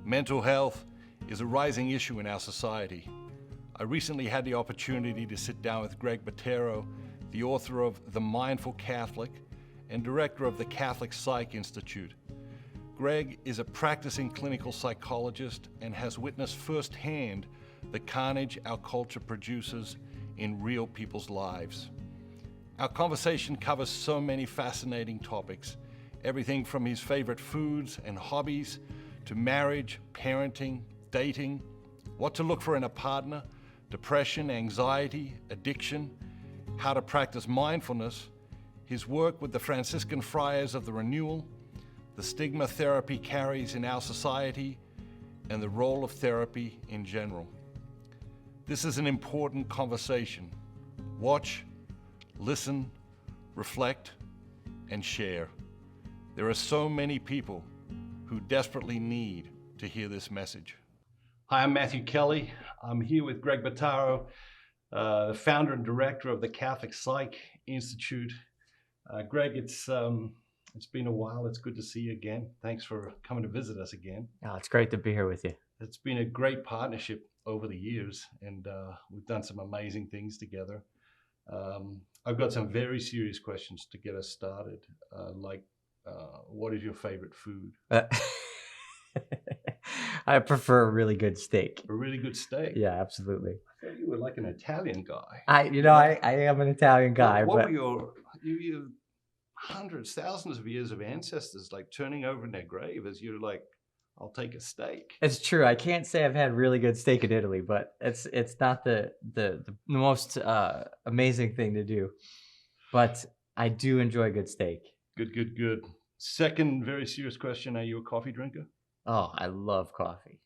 Mental health is a rising issue in our society. I recently had the opportunity to sit down with Greg Bottaro, the author of The Mindful Catholic and director of the CatholicPsych Institute. Greg is a practicing clinical psychologist and has witnessed firsthand the carnage our culture produces in real people's lives. Our conversation covers so many fascinating topics, everything from his favorite foods and hobbies to marriage, parenting, dating, what to look for in a partner, depression, anxiety, addiction, how to practice mindfulness, his work with the Franciscan Friars of the Renewal, the stigma therapy carries in our society, and the role of therapy in general. This is an important conversation. Watch, listen, reflect, and share. There are so many people who desperately need to hear this message. Hi, I'm Matthew Kelly. I'm here with Greg Bottaro, the founder and director of the CatholicPsych Institute. Greg, it's been a while. It's good to see you again. Thanks for coming to visit us again. Oh, it's great to be here with you. It's been a great partnership over the years, and we've done some amazing things together. I've got some very serious questions to get us started, what is your favorite food? I prefer a really good steak. A really good steak? Yeah, absolutely. I thought you were like an Italian guy. I am an Italian guy. What but were you hundreds, thousands of years of ancestors like turning over in their grave as you're like, I'll take a steak. It's true. I can't say I've had really good steak in Italy, but it's not the most amazing thing to do. But I do enjoy good steak. Good. Second very serious question, are you a coffee drinker? Oh, I love coffee.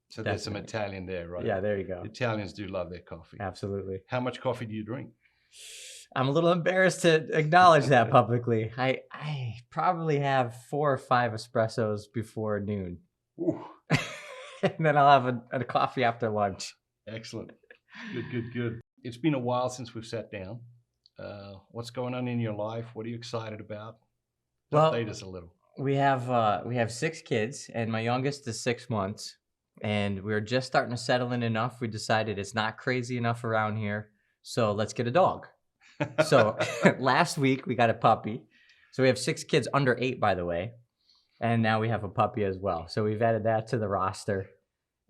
So Definitely. There's some Italian there, right? Yeah, there you go. Italians do love their coffee. Absolutely. How much coffee do you drink? I'm a little embarrassed to acknowledge that publicly. I probably have 4 or 5 espressos before noon. Ooh. And then I'll have a coffee after lunch. Excellent. Good. It's been a while since we've sat down. What's going on in your life? What are you excited about? Update us a little. We have 6 kids, and my youngest is 6 months, and we're just starting to settle in enough. We decided it's not crazy enough around here, so let's get a dog. So last week we got a puppy. So we have 6 kids under 8, by the way, and now we have a puppy as well. So we've added that to the roster,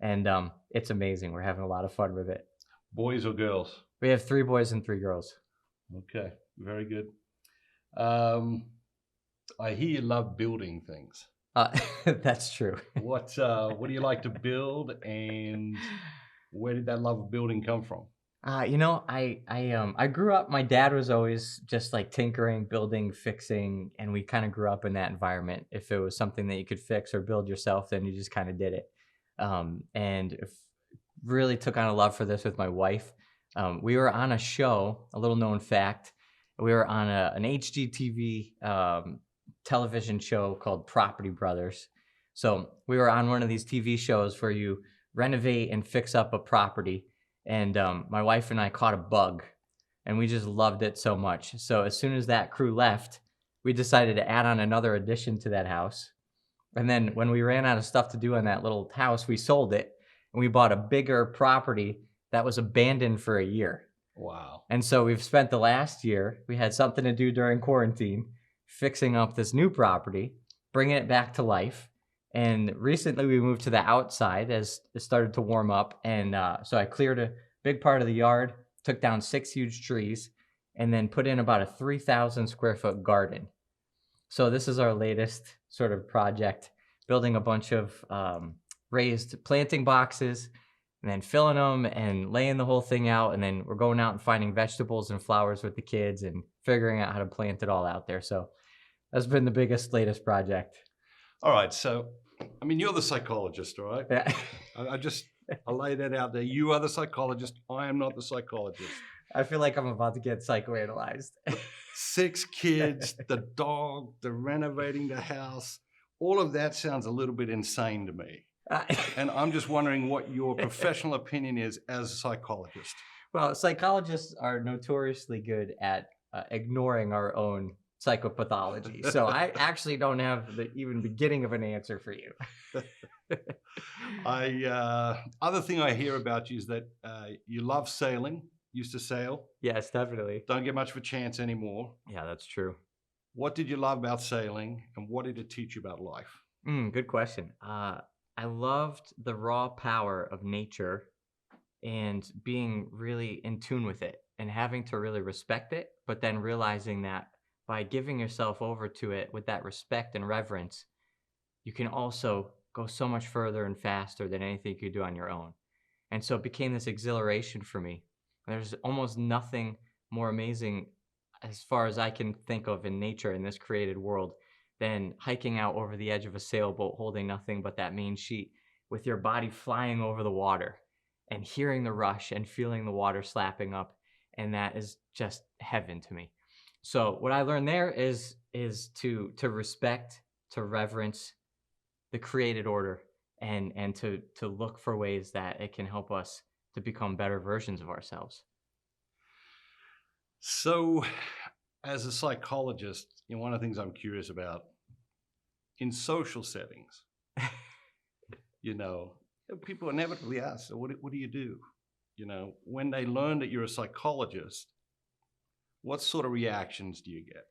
and it's amazing. We're having a lot of fun with it. Boys or girls? We have 3 boys and 3 girls. Okay, very good. I hear you love building things. That's true. What do you like to build, and where did that love of building come from? I grew up, my dad was always just like tinkering, building, fixing, and we kind of grew up in that environment. If it was something that you could fix or build yourself, then you just kind of did it. And really took on a love for this with my wife. We were on a show, a little known fact. We were on an HGTV television show called Property Brothers. So we were on one of these TV shows where you renovate and fix up a property. And my wife and I caught a bug, and we just loved it so much. So as soon as that crew left, we decided to add on another addition to that house. And then when we ran out of stuff to do on that little house, we sold it, and we bought a bigger property that was abandoned for a year. Wow. And so we've spent the last year, we had something to do during quarantine, fixing up this new property, bringing it back to life. And recently we moved to the outside as it started to warm up. And so I cleared a big part of the yard, took down 6 huge trees, and then put in about a 3,000 square foot garden. So this is our latest sort of project, building a bunch of raised planting boxes, and then filling them and laying the whole thing out. And then we're going out and finding vegetables and flowers with the kids and figuring out how to plant it all out there. So that's been the latest project. All right. So, I mean, you're the psychologist, all right? Yeah. I lay that out there. You are the psychologist. I am not the psychologist. I feel like I'm about to get psychoanalyzed. 6 kids, the dog, the renovating the house. All of that sounds a little bit insane to me. And I'm just wondering what your professional opinion is as a psychologist. Well, psychologists are notoriously good at ignoring our own psychopathology. So I actually don't have the even beginning of an answer for you. Other thing I hear about you is that you love sailing, used to sail, Yes, definitely. don't get much of a chance anymore. Yeah, that's true. What did you love about sailing, and what did it teach you about life? Good question. I loved the raw power of nature and being really in tune with it and having to really respect it, but then realizing that by giving yourself over to it with that respect and reverence, you can also go so much further and faster than anything you could do on your own. And so it became this exhilaration for me. There's almost nothing more amazing as far as I can think of in nature in this created world than hiking out over the edge of a sailboat holding nothing but that main sheet with your body flying over the water and hearing the rush and feeling the water slapping up. And that is just heaven to me. So what I learned there is to respect, to reverence the created order, and to look for ways that it can help us to become better versions of ourselves. So, as a psychologist, one of the things I'm curious about in social settings, you know, people inevitably ask, so what do you do? When they learn that you're a psychologist, what sort of reactions do you get?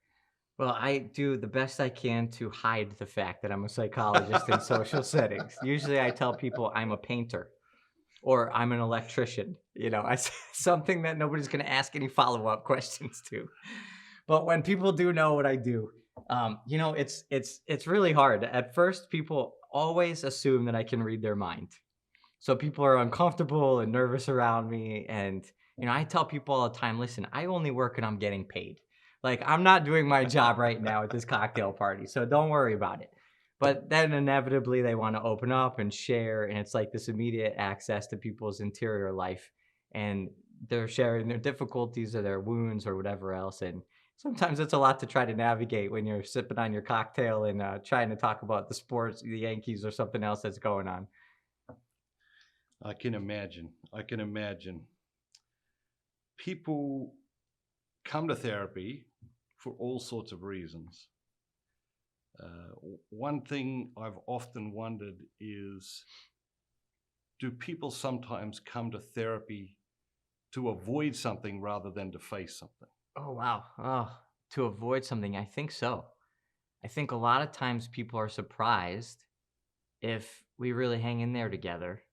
Well, I do the best I can to hide the fact that I'm a psychologist in social settings. Usually I tell people I'm a painter or I'm an electrician, something that nobody's going to ask any follow-up questions to. But when people do know what I do, it's really hard. At first, people always assume that I can read their mind. So people are uncomfortable and nervous around me. And, I tell people all the time, listen, I only work when I'm getting paid. Like, I'm not doing my job right now at this cocktail party, so don't worry about it. But then inevitably they want to open up and share, and it's like this immediate access to people's interior life. And they're sharing their difficulties or their wounds or whatever else. And sometimes it's a lot to try to navigate when you're sipping on your cocktail and trying to talk about the sports, the Yankees, or something else that's going on. I can imagine. People come to therapy for all sorts of reasons. One thing I've often wondered is, do people sometimes come to therapy to avoid something rather than to face something? Oh, wow. Oh, to avoid something. I think so. I think a lot of times people are surprised if we really hang in there together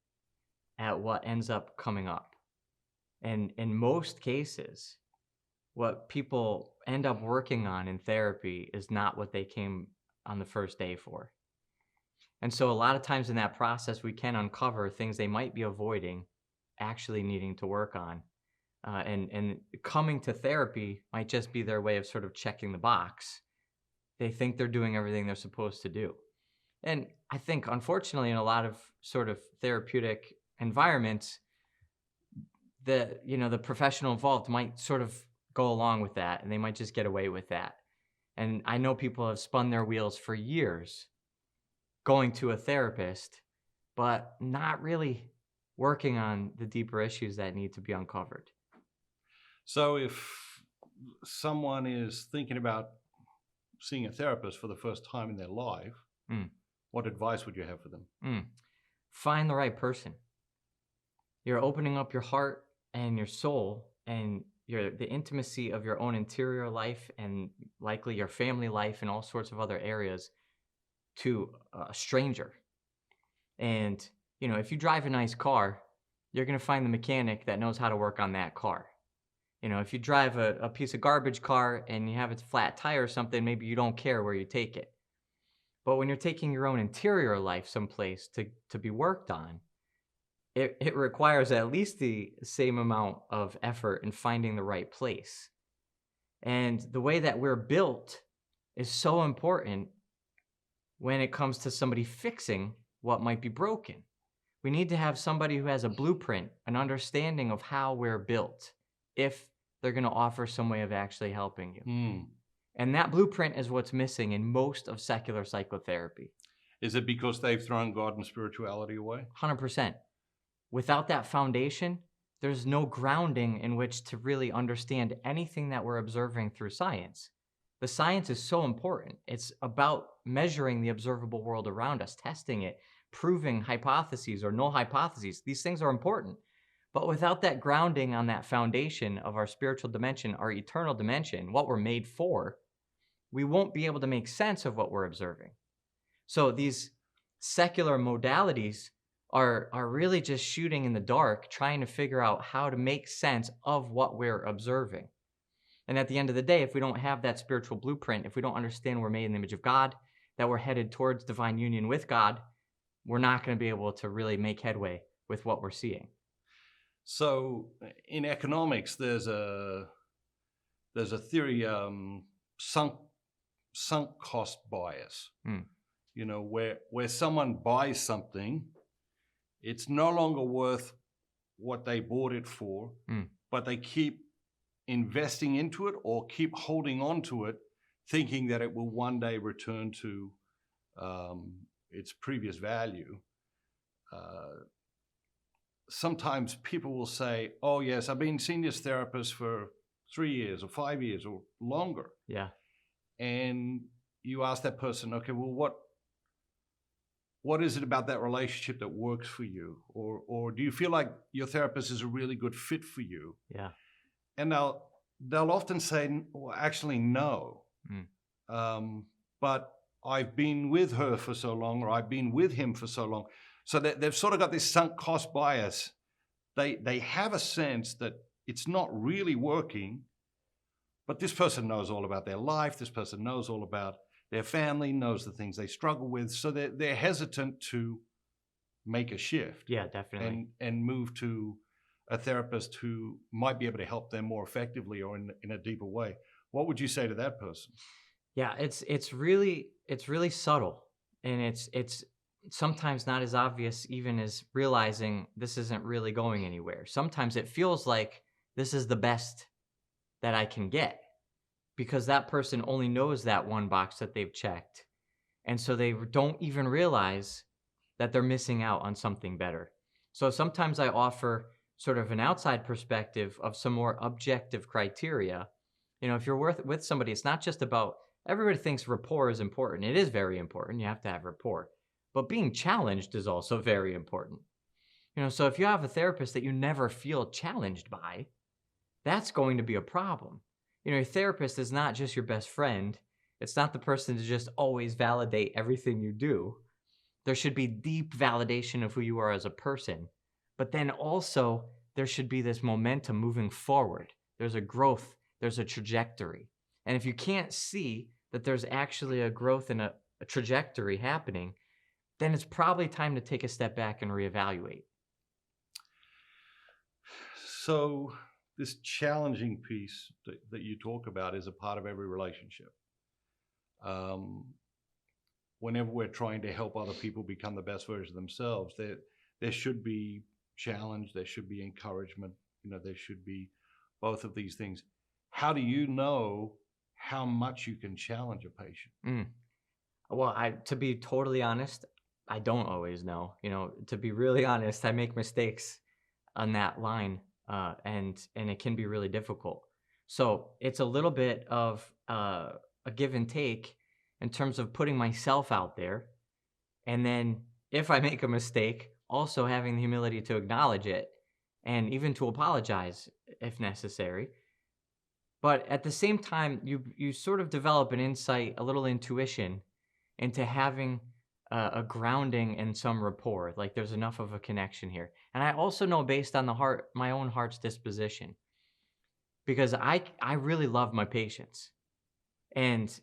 at what ends up coming up. And in most cases, what people end up working on in therapy is not what they came on the first day for. And so a lot of times in that process, we can uncover things they might be avoiding, actually needing to work on. And coming to therapy might just be their way of sort of checking the box. They think they're doing everything they're supposed to do. And I think, unfortunately, in a lot of sort of therapeutic environments, the professional involved might sort of go along with that, and they might just get away with that. And I know people have spun their wheels for years going to a therapist, but not really working on the deeper issues that need to be uncovered. So if someone is thinking about seeing a therapist for the first time in their life, what advice would you have for them? Find the right person. You're opening up your heart and your soul and the intimacy of your own interior life and likely your family life and all sorts of other areas to a stranger. And, if you drive a nice car, you're going to find the mechanic that knows how to work on that car. If you drive a piece of garbage car and you have a flat tire or something, maybe you don't care where you take it. But when you're taking your own interior life someplace to be worked on, it requires at least the same amount of effort in finding the right place. And the way that we're built is so important when it comes to somebody fixing what might be broken. We need to have somebody who has a blueprint, an understanding of how we're built, if they're going to offer some way of actually helping you. And that blueprint is what's missing in most of secular psychotherapy. Is it because they've thrown God and spirituality away? 100%. Without that foundation, there's no grounding in which to really understand anything that we're observing through science. The science is so important. It's about measuring the observable world around us, testing it, proving hypotheses or null hypotheses. These things are important. But without that grounding on that foundation of our spiritual dimension, our eternal dimension, what we're made for, we won't be able to make sense of what we're observing. So these secular modalities are really just shooting in the dark, trying to figure out how to make sense of what we're observing. And at the end of the day, if we don't have that spiritual blueprint, if we don't understand we're made in the image of God, that we're headed towards divine union with God, we're not going to be able to really make headway with what we're seeing. So in economics, there's a theory, sunk cost bias. You know, where someone buys something, it's no longer worth what they bought it for, but they keep investing into it or keep holding on to it, thinking that it will one day return to its previous value. Sometimes people will say, oh yes, I've been seeing this therapist for 3 years or 5 years or longer. Yeah. And you ask that person, okay, well, what is it about that relationship that works for you? Or do you feel like your therapist is a really good fit for you? Yeah. And they'll often say, well, actually, no. But I've been with her for so long, or I've been with him for so long. So they've sort of got this sunk cost bias. They have a sense that it's not really working, but this person knows all about their life. This person knows all about their family, knows the things they struggle with. So they're hesitant to make a shift. Yeah, definitely. And move to a therapist who might be able to help them more effectively or in a deeper way. What would you say to that person? Yeah, it's really subtle, and it's sometimes not as obvious even as realizing this isn't really going anywhere. Sometimes it feels like this is the best that I can get because that person only knows that one box that they've checked. And so they don't even realize that they're missing out on something better. So sometimes I offer sort of an outside perspective of some more objective criteria. You know, if you're with somebody, it's not just about, everybody thinks rapport is important. It is very important. You have to have rapport. But being challenged is also very important. You know, so if you have a therapist that you never feel challenged by, that's going to be a problem. You know, your therapist is not just your best friend. It's not the person to just always validate everything you do. There should be deep validation of who you are as a person. But then also, there should be this momentum moving forward. There's a growth. There's a trajectory. And if you can't see that there's actually a growth and a trajectory happening, then it's probably time to take a step back and reevaluate. So this challenging piece that you talk about is a part of every relationship. Whenever we're trying to help other people become the best version of themselves, there should be challenge, there should be encouragement, you know, there should be both of these things. How do you know how much you can challenge a patient? Well, to be totally honest, I don't always know. You know, to be really honest, I make mistakes on that line, and it can be really difficult. So it's a little bit of a give and take in terms of putting myself out there, and then if I make a mistake, also having the humility to acknowledge it and even to apologize if necessary. But at the same time, you sort of develop an insight, a little intuition into having a grounding and some rapport. Like there's enough of a connection here. And I also know based on my own heart's disposition, because I really love my patients. And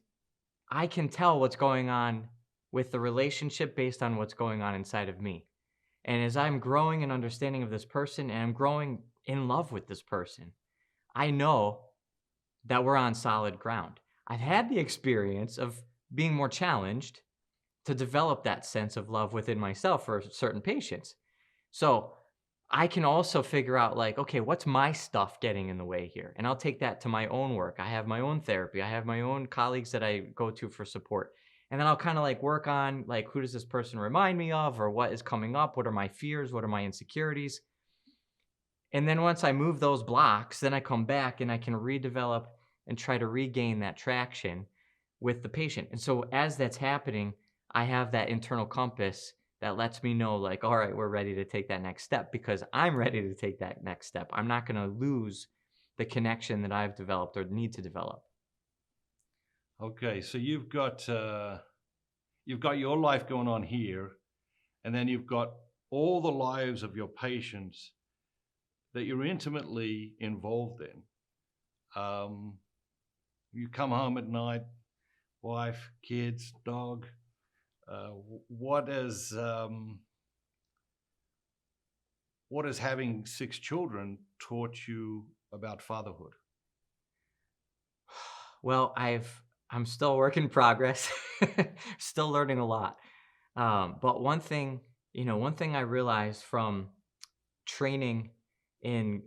I can tell what's going on with the relationship based on what's going on inside of me. And as I'm growing in understanding of this person and I'm growing in love with this person, I know that we're on solid ground. I've had the experience of being more challenged to develop that sense of love within myself for certain patients. So I can also figure out like, okay, what's my stuff getting in the way here? And I'll take that to my own work. I have my own therapy. I have my own colleagues that I go to for support. And then I'll kind of like work on like, who does this person remind me of, or what is coming up? What are my fears? What are my insecurities? And then once I move those blocks, then I come back and I can redevelop and try to regain that traction with the patient. And so as that's happening, I have that internal compass that lets me know, like, all right, we're ready to take that next step because I'm ready to take that next step. I'm not going to lose the connection that I've developed or need to develop. Okay, so you've got your life going on here, and then you've got all the lives of your patients that you're intimately involved in. You come home at night, wife, kids, dog. What has having 6 children taught you about fatherhood? Well, I'm still a work in progress, still learning a lot. But one thing I realized from training in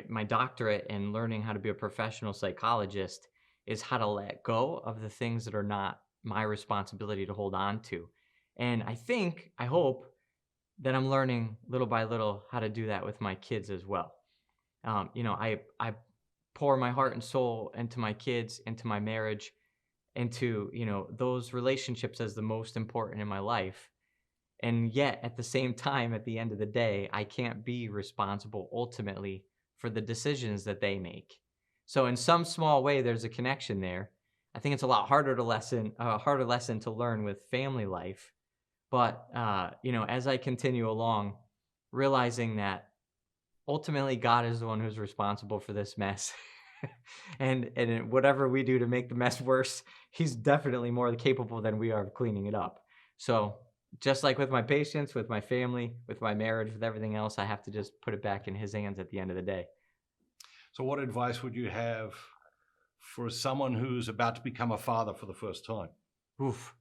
my doctorate and learning how to be a professional psychologist is how to let go of the things that are not my responsibility to hold on to. And I hope that I'm learning little by little how to do that with my kids as well. I pour my heart and soul into my kids, into my marriage, into, those relationships as the most important in my life. And yet, at the same time, at the end of the day, I can't be responsible ultimately for the decisions that they make. So, in some small way, there's a connection there. I think it's a lot harder lesson to learn with family life. But as I continue along, realizing that ultimately God is the one who's responsible for this mess. And whatever we do to make the mess worse, he's definitely more capable than we are of cleaning it up. So just like with my patients, with my family, with my marriage, with everything else, I have to just put it back in his hands at the end of the day. So, what advice would you have for someone who's about to become a father for the first time? Oof.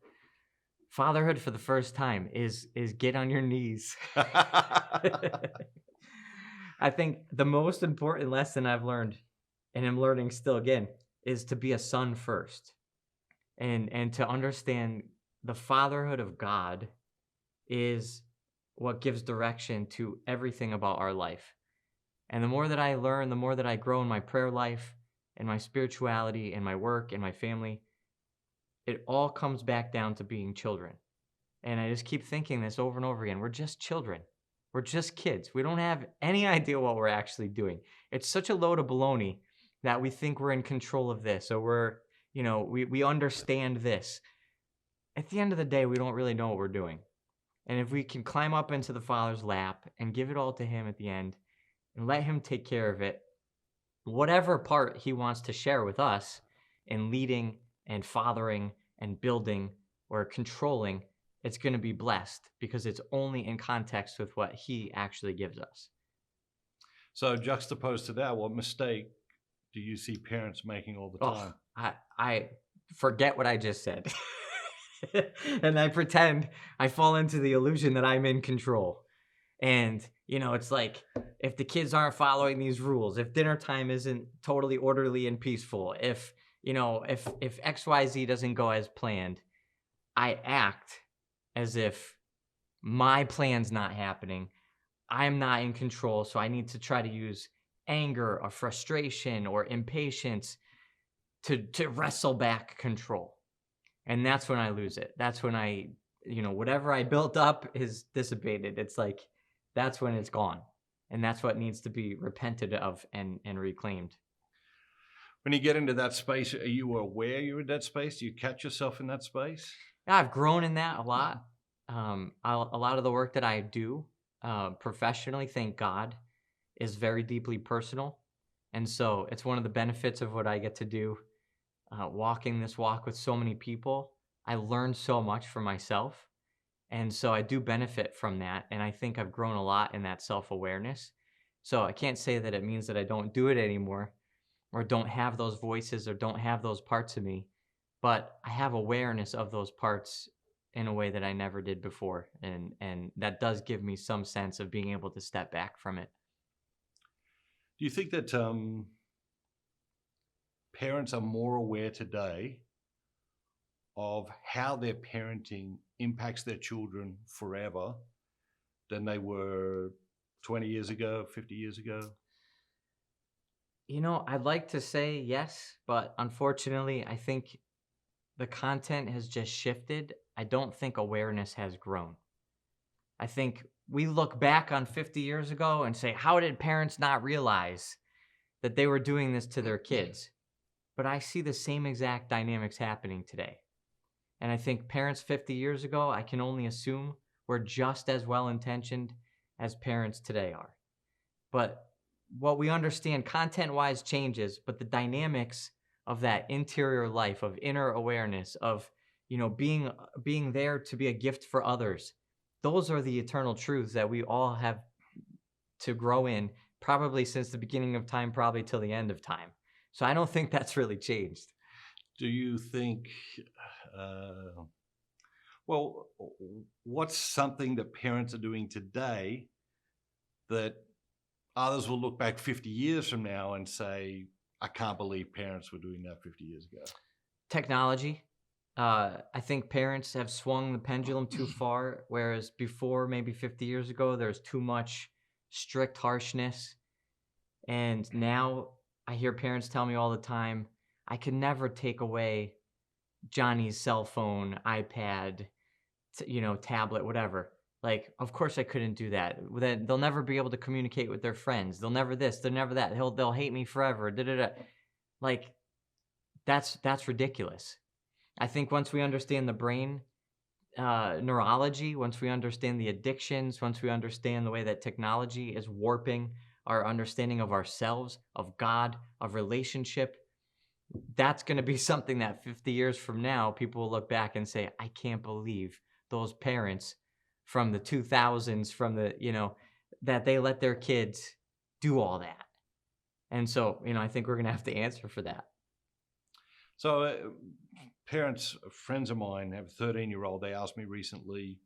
Fatherhood for the first time is get on your knees. I think the most important lesson I've learned, and I'm learning still again, is to be a son first, and to understand the fatherhood of God is what gives direction to everything about our life. And the more that I learn, the more that I grow in my prayer life and my spirituality and my work and my family, it all comes back down to being children. And I just keep thinking this over and over again. We're just children. We're just kids. We don't have any idea what we're actually doing. It's such a load of baloney that we think we're in control of this, or we understand this. At the end of the day, we don't really know what we're doing. And if we can climb up into the Father's lap and give it all to him at the end and let him take care of it, whatever part he wants to share with us in leading and fathering and building or controlling, it's going to be blessed because it's only in context with what he actually gives us. So, juxtaposed to that, what mistake do you see parents making all the time? I forget what I just said. And I pretend I fall into the illusion that I'm in control. And, it's like if the kids aren't following these rules, if dinner time isn't totally orderly and peaceful, if XYZ doesn't go as planned, I act as if my plan's not happening. I'm not in control, so I need to try to use anger or frustration or impatience to wrestle back control. And that's when I lose it. That's when whatever I built up is dissipated. It's like, that's when it's gone. And that's what needs to be repented of and reclaimed. When you get into that space, are you aware you're in that space? Do you catch yourself in that space? Yeah, I've grown in that a lot. A lot of the work that I do professionally, thank God, is very deeply personal. And so it's one of the benefits of what I get to do, walking this walk with so many people. I learn so much for myself. And so I do benefit from that. And I think I've grown a lot in that self-awareness. So I can't say that it means that I don't do it anymore or don't have those voices or don't have those parts of me, but I have awareness of those parts in a way that I never did before. And that does give me some sense of being able to step back from it. Do you think that parents are more aware today of how their parenting impacts their children forever than they were 20 years ago, 50 years ago? I'd like to say yes, but unfortunately, I think the content has just shifted. I don't think awareness has grown. I think we look back on 50 years ago and say, how did parents not realize that they were doing this to their kids? But I see the same exact dynamics happening today. And I think parents 50 years ago, I can only assume, were just as well-intentioned as parents today are. But what we understand content-wise changes, but the dynamics of that interior life, of inner awareness, of being there to be a gift for others, those are the eternal truths that we all have to grow in, probably since the beginning of time, probably till the end of time. So I don't think that's really changed. Do you think, well, what's something that parents are doing today that others will look back 50 years from now and say, I can't believe parents were doing that 50 years ago? Technology. I think parents have swung the pendulum too far, whereas before, maybe 50 years ago, there's too much strict harshness. And now I hear parents tell me all the time, I can never take away Johnny's cell phone, iPad, tablet, whatever. Like, of course I couldn't do that. They'll never be able to communicate with their friends. They'll never this, they'll never that. They'll hate me forever. Like, that's ridiculous. I think once we understand the brain neurology, once we understand the addictions, once we understand the way that technology is warping our understanding of ourselves, of God, of relationship, that's going to be something that 50 years from now, people will look back and say, I can't believe those parents from the 2000s, that they let their kids do all that. And so, I think we're going to have to answer for that. So parents, friends of mine have a 13-year-old. They asked me recently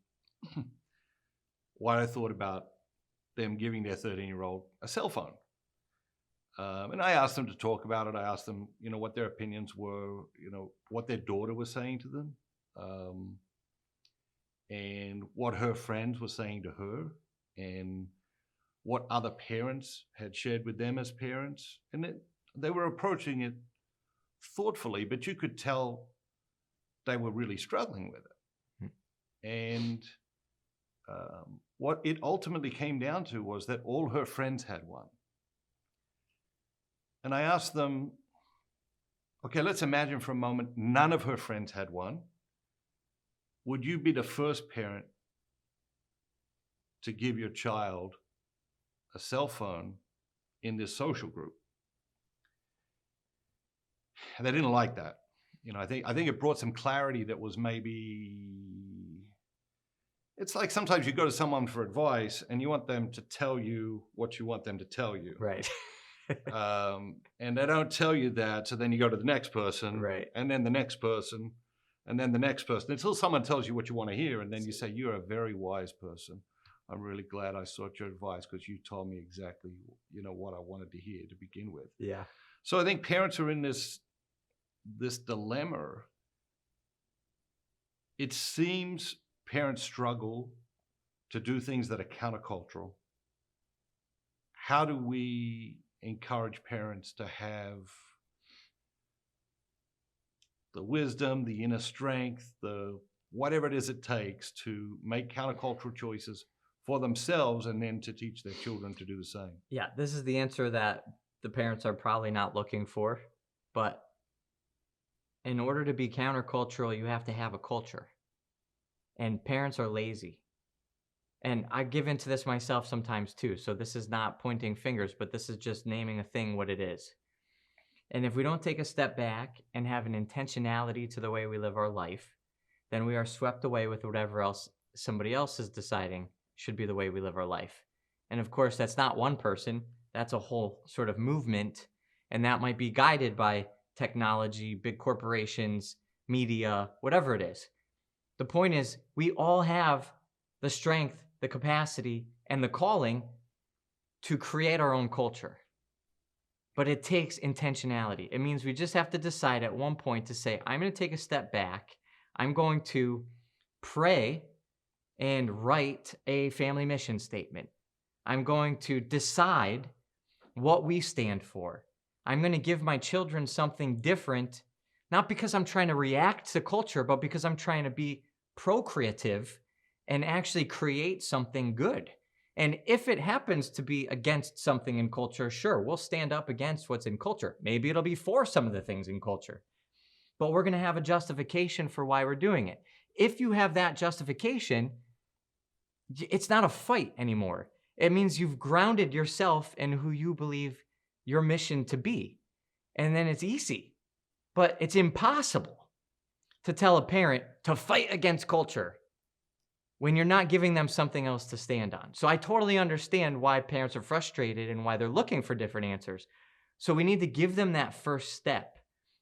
what I thought about them giving their 13-year-old a cell phone. And I asked them to talk about it. I asked them, what their opinions were, what their daughter was saying to them, and what her friends were saying to her, and what other parents had shared with them as parents. And they were approaching it thoughtfully, but you could tell they were really struggling with it. And what it ultimately came down to was that all her friends had one. And I asked them, okay, let's imagine for a moment none of her friends had one. Would you be the first parent to give your child a cell phone in this social group? And they didn't like that. I think it brought some clarity that was maybe, it's like sometimes you go to someone for advice and you want them to tell you what you want them to tell you. Right. And they don't tell you that, so then you go to the next person, Right. and then the next person, and then the next person, until someone tells you what you want to hear, and then you say, you're a very wise person. I'm really glad I sought your advice because you told me exactly, what I wanted to hear to begin with. Yeah. So I think parents are in this dilemma. It seems parents struggle to do things that are countercultural. How do we encourage parents to have the wisdom, the inner strength, the whatever it is it takes to make countercultural choices for themselves and then to teach their children to do the same? Yeah, this is the answer that the parents are probably not looking for. But in order to be countercultural, you have to have a culture. And parents are lazy. And I give into this myself sometimes too. So this is not pointing fingers, but this is just naming a thing what it is. And if we don't take a step back and have an intentionality to the way we live our life, then we are swept away with whatever else somebody else is deciding should be the way we live our life. And of course, that's not one person. That's a whole sort of movement. And that might be guided by technology, big corporations, media, whatever it is. The point is, we all have the strength, the capacity, and the calling to create our own culture. But it takes intentionality. It means we just have to decide at one point to say, I'm going to take a step back. I'm going to pray and write a family mission statement. I'm going to decide what we stand for. I'm going to give my children something different, not because I'm trying to react to culture, but because I'm trying to be procreative and actually create something good. And if it happens to be against something in culture, sure, we'll stand up against what's in culture. Maybe it'll be for some of the things in culture, but we're going to have a justification for why we're doing it. If you have that justification, it's not a fight anymore. It means you've grounded yourself in who you believe your mission to be. And then it's easy, but it's impossible to tell a parent to fight against culture when you're not giving them something else to stand on. So I totally understand why parents are frustrated and why they're looking for different answers. So we need to give them that first step,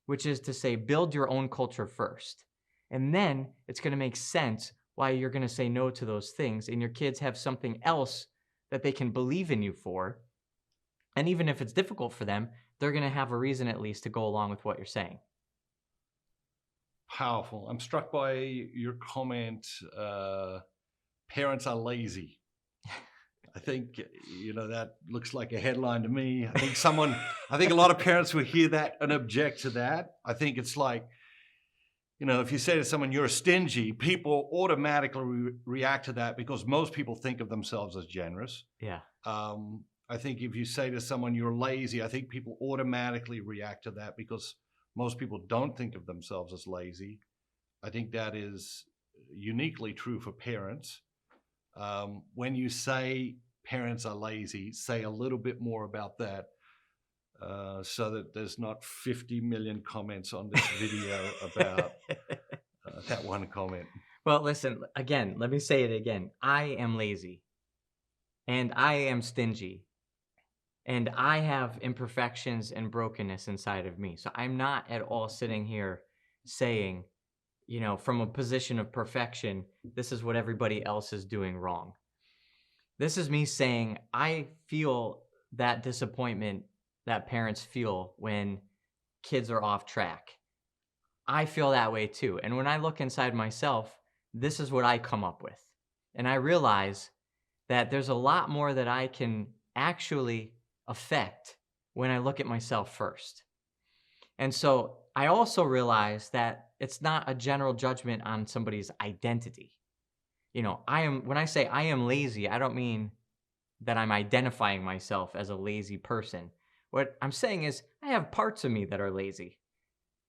which is to say, build your own culture first. And then it's going to make sense why you're going to say no to those things, and your kids have something else that they can believe in you for. And even if it's difficult for them, they're going to have a reason at least to go along with what you're saying. Powerful. I'm struck by your comment, parents are lazy. I think, that looks like a headline to me. I think a lot of parents will hear that and object to that. I think it's like, if you say to someone, you're stingy, people automatically react to that because most people think of themselves as generous. Yeah. I think if you say to someone, you're lazy, I think people automatically react to that because most people don't think of themselves as lazy. I think that is uniquely true for parents. When you say parents are lazy, say a little bit more about that so that there's not 50 million comments on this video about that one comment. Well, listen, again, let me say it again. I am lazy, and I am stingy, and I have imperfections and brokenness inside of me. So I'm not at all sitting here saying, from a position of perfection, this is what everybody else is doing wrong. This is me saying I feel that disappointment that parents feel when kids are off track. I feel that way too. And when I look inside myself, this is what I come up with. And I realize that there's a lot more that I can actually affect when I look at myself first. And so I also realize that it's not a general judgment on somebody's identity. When I say I am lazy, I don't mean that I'm identifying myself as a lazy person. What I'm saying is I have parts of me that are lazy,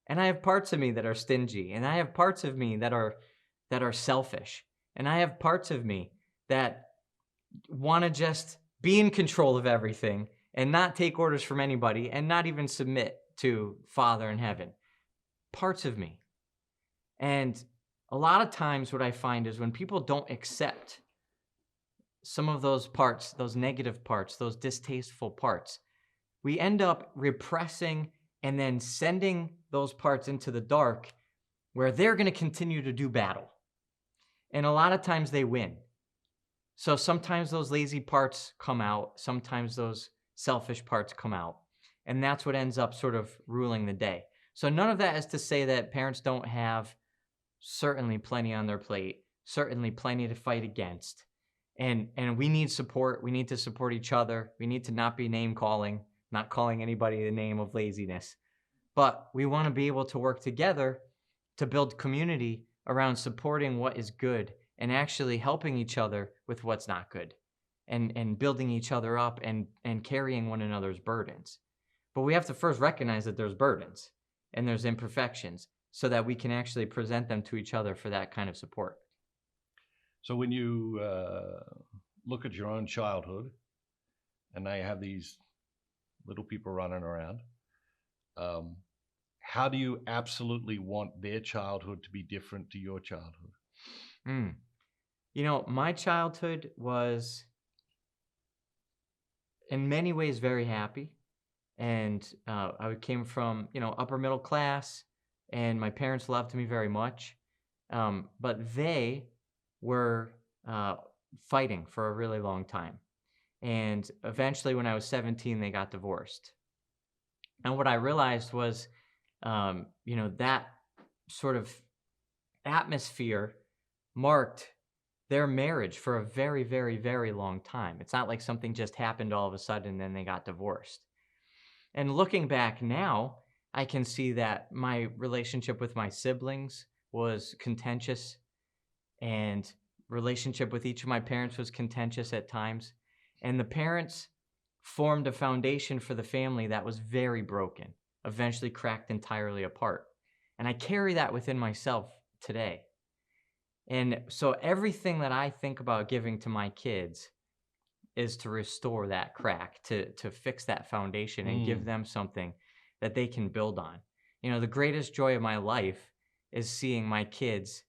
and I have parts of me that are stingy, and I have parts of me that are selfish, and I have parts of me that want to just be in control of everything and not take orders from anybody and not even submit to Father in heaven. Parts of me. And a lot of times what I find is when people don't accept some of those parts, those negative parts, those distasteful parts, we end up repressing and then sending those parts into the dark where they're going to continue to do battle. And a lot of times they win. So sometimes those lazy parts come out, sometimes those selfish parts come out, and that's what ends up sort of ruling the day. So none of that is to say that parents don't have certainly plenty on their plate, certainly plenty to fight against. And we need support. We need to support each other. We need to not be name calling, not calling anybody the name of laziness. But we want to be able to work together to build community around supporting what is good and actually helping each other with what's not good and building each other up and carrying one another's burdens. But we have to first recognize that there's burdens and there's imperfections so that we can actually present them to each other for that kind of support. So when you look at your own childhood, and now you have these little people running around, how do you absolutely want their childhood to be different to your childhood? My childhood was in many ways very happy. And I came from, upper middle class, and my parents loved me very much. But they were fighting for a really long time. And eventually when I was 17, they got divorced. And what I realized was, that sort of atmosphere marked their marriage for a very, very, very long time. It's not like something just happened all of a sudden and then they got divorced. And looking back now, I can see that my relationship with my siblings was contentious, and relationship with each of my parents was contentious at times, and the parents formed a foundation for the family that was very broken, eventually cracked entirely apart. And I carry that within myself today. And so everything that I think about giving to my kids is to restore that crack, to fix that foundation and give them something that they can build on. You know, the greatest joy of my life is seeing my kids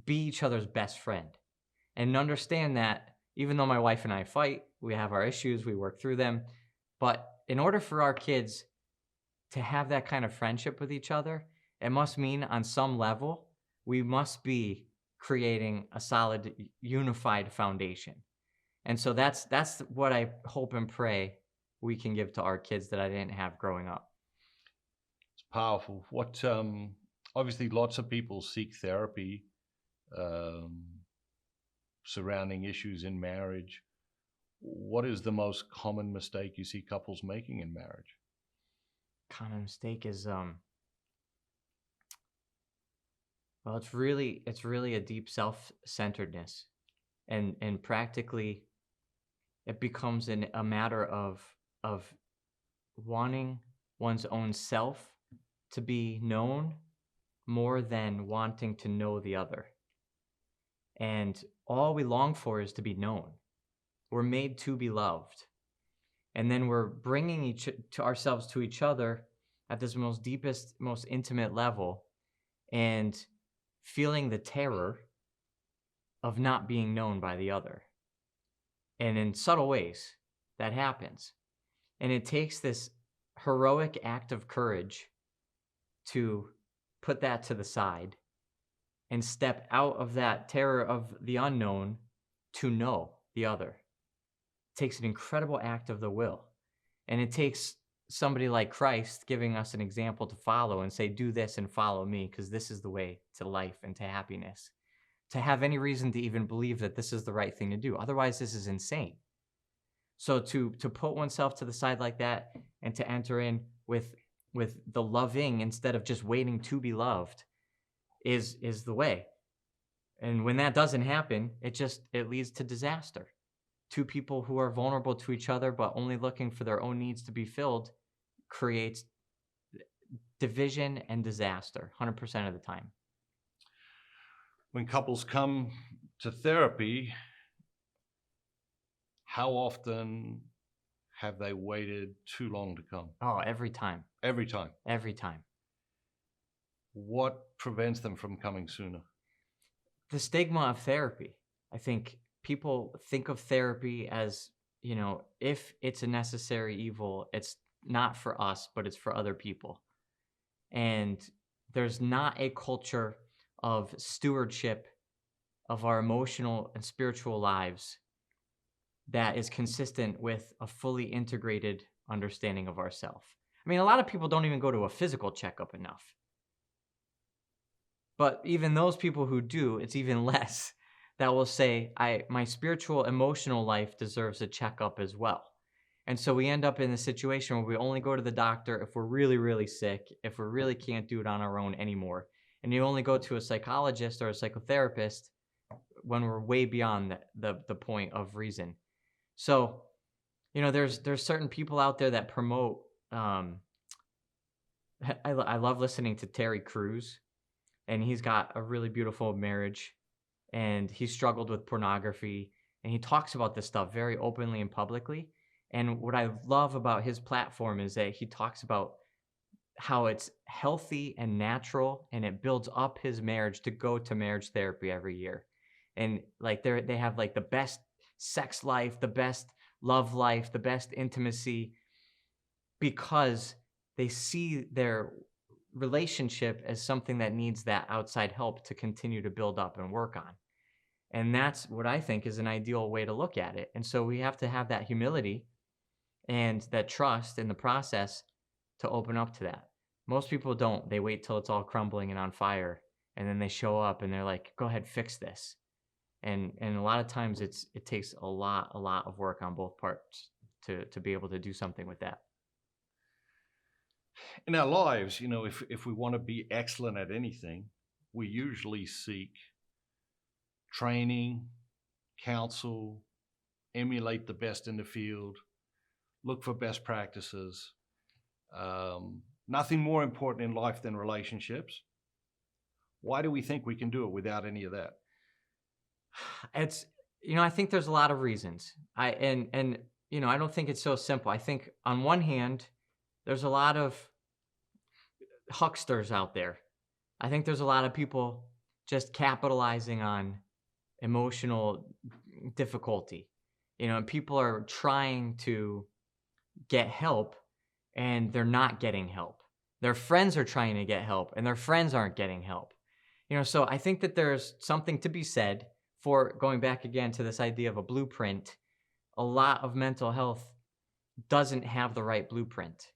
be each other's best friend and understand that even though my wife and I fight, we have our issues, we work through them. But in order for our kids to have that kind of friendship with each other, it must mean on some level, we must be creating a solid, unified foundation. And so that's what I hope and pray we can give to our kids that I didn't have growing up. It's powerful. What obviously lots of people seek therapy surrounding issues in marriage. What is the most common mistake you see couples making in marriage? Common mistake is well, it's really a deep self-centeredness, and practically it becomes a matter of wanting one's own self to be known more than wanting to know the other. And all we long for is to be known. We're made to be loved. And then we're bringing ourselves to each other at this most deepest, most intimate level and feeling the terror of not being known by the other. And in subtle ways, that happens. And it takes this heroic act of courage to put that to the side and step out of that terror of the unknown to know the other. It takes an incredible act of the will. And it takes somebody like Christ giving us an example to follow and say, do this and follow me, because this is the way to life and to happiness. To have any reason to even believe that this is the right thing to do. Otherwise, this is insane. So to put oneself to the side like that and to enter in with the loving instead of just waiting to be loved is the way. And when that doesn't happen, it leads to disaster. Two people who are vulnerable to each other but only looking for their own needs to be filled creates division and disaster 100% of the time. When couples come to therapy, how often have they waited too long to come? Oh, every time. Every time. Every time. What prevents them from coming sooner? The stigma of therapy. I think people think of therapy as, you know, if it's a necessary evil, it's not for us, but it's for other people. And there's not a culture of stewardship of our emotional and spiritual lives that is consistent with a fully integrated understanding of ourselves. I mean, a lot of people don't even go to a physical checkup enough. But even those people who do, it's even less that will say, my spiritual, emotional life deserves a checkup as well. And so we end up in a situation where we only go to the doctor if we're really, really sick, if we really can't do it on our own anymore. And you only go to a psychologist or a psychotherapist when we're way beyond the point of reason. So, you know, there's certain people out there that promote, I love listening to Terry Crews, and he's got a really beautiful marriage, and he struggled with pornography, and he talks about this stuff very openly and publicly. And what I love about his platform is that he talks about how it's healthy and natural, and it builds up his marriage to go to marriage therapy every year. And like they have like the best sex life, the best love life, the best intimacy, because they see their relationship as something that needs that outside help to continue to build up and work on. And that's what I think is an ideal way to look at it. And so we have to have that humility and that trust in the process to open up to that. Most people don't. They wait till it's all crumbling and on fire, and then they show up and they're like, go ahead, fix this. And a lot of times it takes a lot of work on both parts to be able to do something with that. In our lives, you know, if we want to be excellent at anything, we usually seek training, counsel, emulate the best in the field, look for best practices. Nothing more important in life than relationships. Why do we think we can do it without any of that? It's, I think there's a lot of reasons. I don't think it's so simple. I think on one hand, there's a lot of hucksters out there. I think there's a lot of people just capitalizing on emotional difficulty. And people are trying to get help and they're not getting help. Their friends are trying to get help and their friends aren't getting help. So I think that there's something to be said for going back again to this idea of a blueprint. A lot of mental health doesn't have the right blueprint.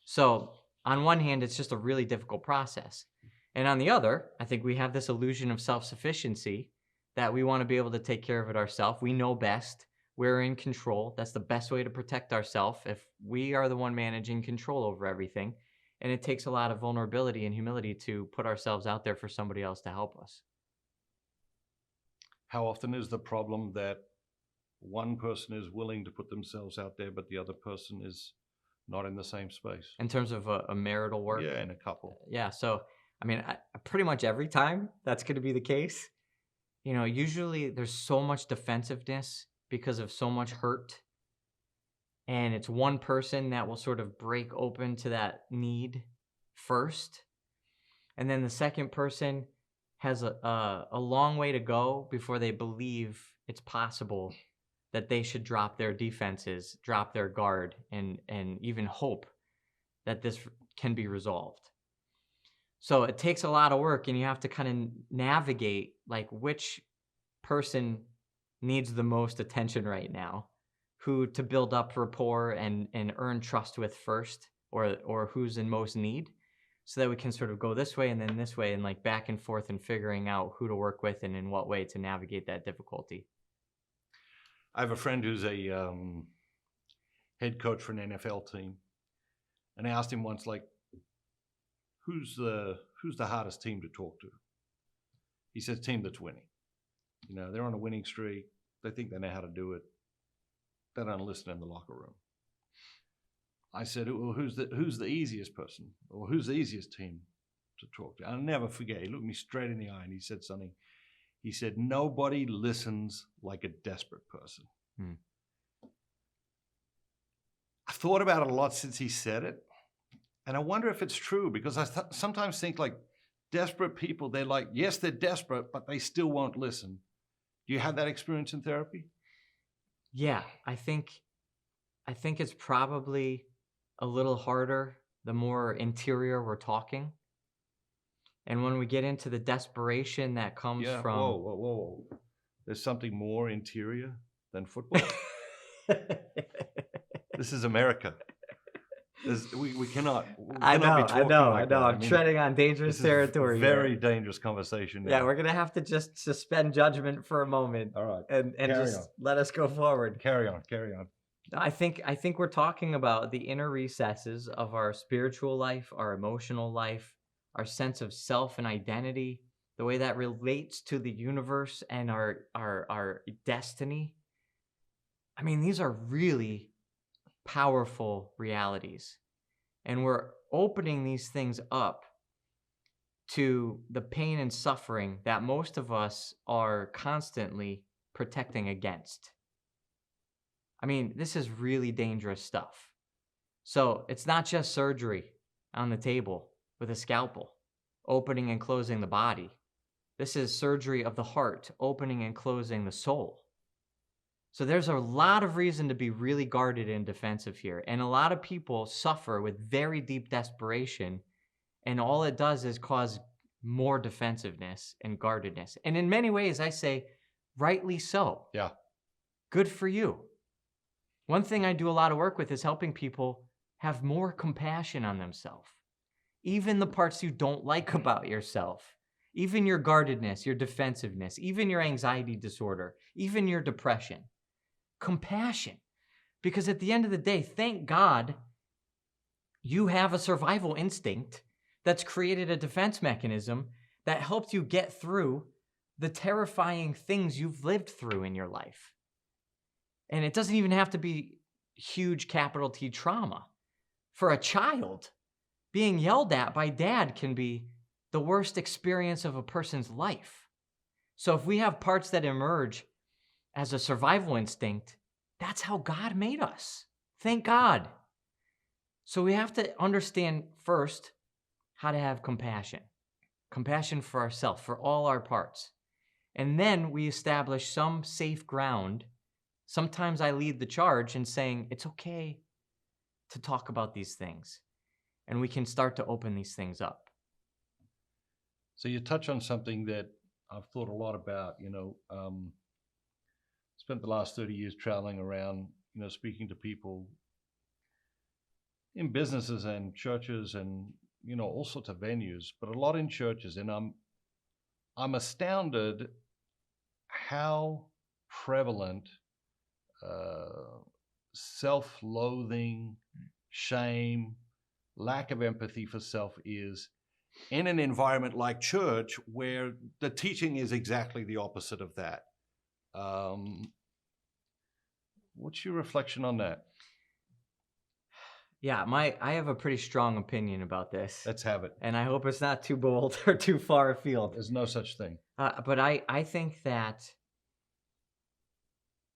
So on one hand, it's just a really difficult process. And on the other, I think we have this illusion of self-sufficiency that we want to be able to take care of it ourselves. We know best. We're in control. That's the best way to protect ourselves if we are the one managing control over everything. And it takes a lot of vulnerability and humility to put ourselves out there for somebody else to help us. How often is the problem that one person is willing to put themselves out there, but the other person is not in the same space? In terms of a marital work? Yeah, in a couple. Yeah, so, pretty much every time that's going to be the case. Usually there's so much defensiveness because of so much hurt. And it's one person that will sort of break open to that need first. And then the second person has a long way to go before they believe it's possible that they should drop their defenses, drop their guard, and even hope that this can be resolved. So it takes a lot of work, and you have to kind of navigate like which person needs the most attention right now, who to build up rapport and earn trust with first, or who's in most need, so that we can sort of go this way and then this way and like back and forth and figuring out who to work with and in what way to navigate that difficulty. I have a friend who's a head coach for an NFL team, and I asked him once, like, who's the hardest team to talk to? He says, team that's winning. They're on a winning streak. They think they know how to do it. They don't listen in the locker room. I said, well, who's the easiest person, or who's the easiest team to talk to? I'll never forget. He looked me straight in the eye and he said something. He said, nobody listens like a desperate person. I thought about it a lot since he said it. And I wonder if it's true, because I sometimes think like desperate people, they're like, yes, they're desperate, but they still won't listen. Do you have that experience in therapy? Yeah, I think it's probably a little harder the more interior we're talking. And when we get into the desperation that comes from... Whoa. There's something more interior than football? This is America. We cannot be talking like that. I'm treading on dangerous territory. Very dangerous conversation. Yeah, we're going to have to just suspend judgment for a moment. All right. And just let us go forward. Carry on. I think we're talking about the inner recesses of our spiritual life, our emotional life, our sense of self and identity, the way that relates to the universe and our destiny. These are really powerful realities. And we're opening these things up to the pain and suffering that most of us are constantly protecting against. This is really dangerous stuff. So it's not just surgery on the table with a scalpel, opening and closing the body. This is surgery of the heart, opening and closing the soul. So there's a lot of reason to be really guarded and defensive here. And a lot of people suffer with very deep desperation. And all it does is cause more defensiveness and guardedness. And in many ways, I say, rightly so. Yeah. Good for you. One thing I do a lot of work with is helping people have more compassion on themselves. Even the parts you don't like about yourself. Even your guardedness, your defensiveness, even your anxiety disorder, even your depression. Compassion. Because at the end of the day, thank God you have a survival instinct that's created a defense mechanism that helped you get through the terrifying things you've lived through in your life. And it doesn't even have to be huge capital T trauma. For a child, being yelled at by dad can be the worst experience of a person's life. So if we have parts that emerge as a survival instinct, that's how God made us. Thank God. So we have to understand first how to have compassion. Compassion for ourselves, for all our parts. And then we establish some safe ground. Sometimes I lead the charge in saying, it's okay to talk about these things. And we can start to open these things up. So you touch on something that I've thought a lot about, spent the last 30 years traveling around, speaking to people in businesses and churches and, all sorts of venues, but a lot in churches. And I'm astounded how prevalent self-loathing, shame, lack of empathy for self is in an environment like church, where the teaching is exactly the opposite of that. What's your reflection on that? Yeah, I have a pretty strong opinion about this. Let's have it. And I hope it's not too bold or too far afield. There's no such thing. But I think that,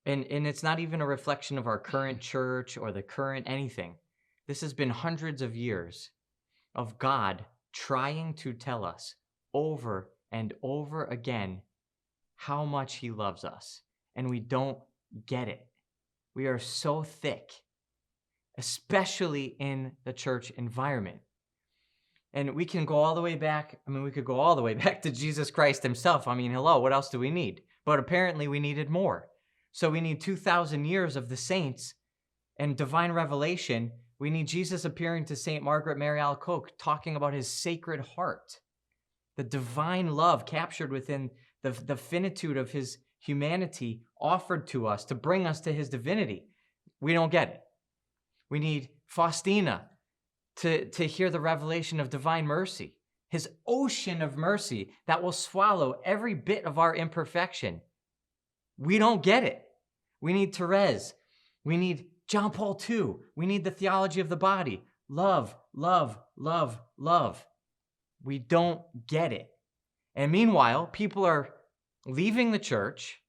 and it's not even a reflection of our current church or the current anything. This has been hundreds of years of God trying to tell us over and over again how much he loves us. And we don't get it. We are so thick, especially in the church environment. And we can go all the way back. We could go all the way back to Jesus Christ himself. Hello, what else do we need? But apparently we needed more. So we need 2,000 years of the saints and divine revelation. We need Jesus appearing to St. Margaret Mary Alacoque, talking about his sacred heart, the divine love captured within the finitude of his humanity offered to us to bring us to his divinity. We don't get it. We need Faustina to hear the revelation of divine mercy, his ocean of mercy that will swallow every bit of our imperfection. We don't get it. We need Therese. We need John Paul II. We need the theology of the body. Love, love, love, love. We don't get it. And meanwhile, people are leaving the church.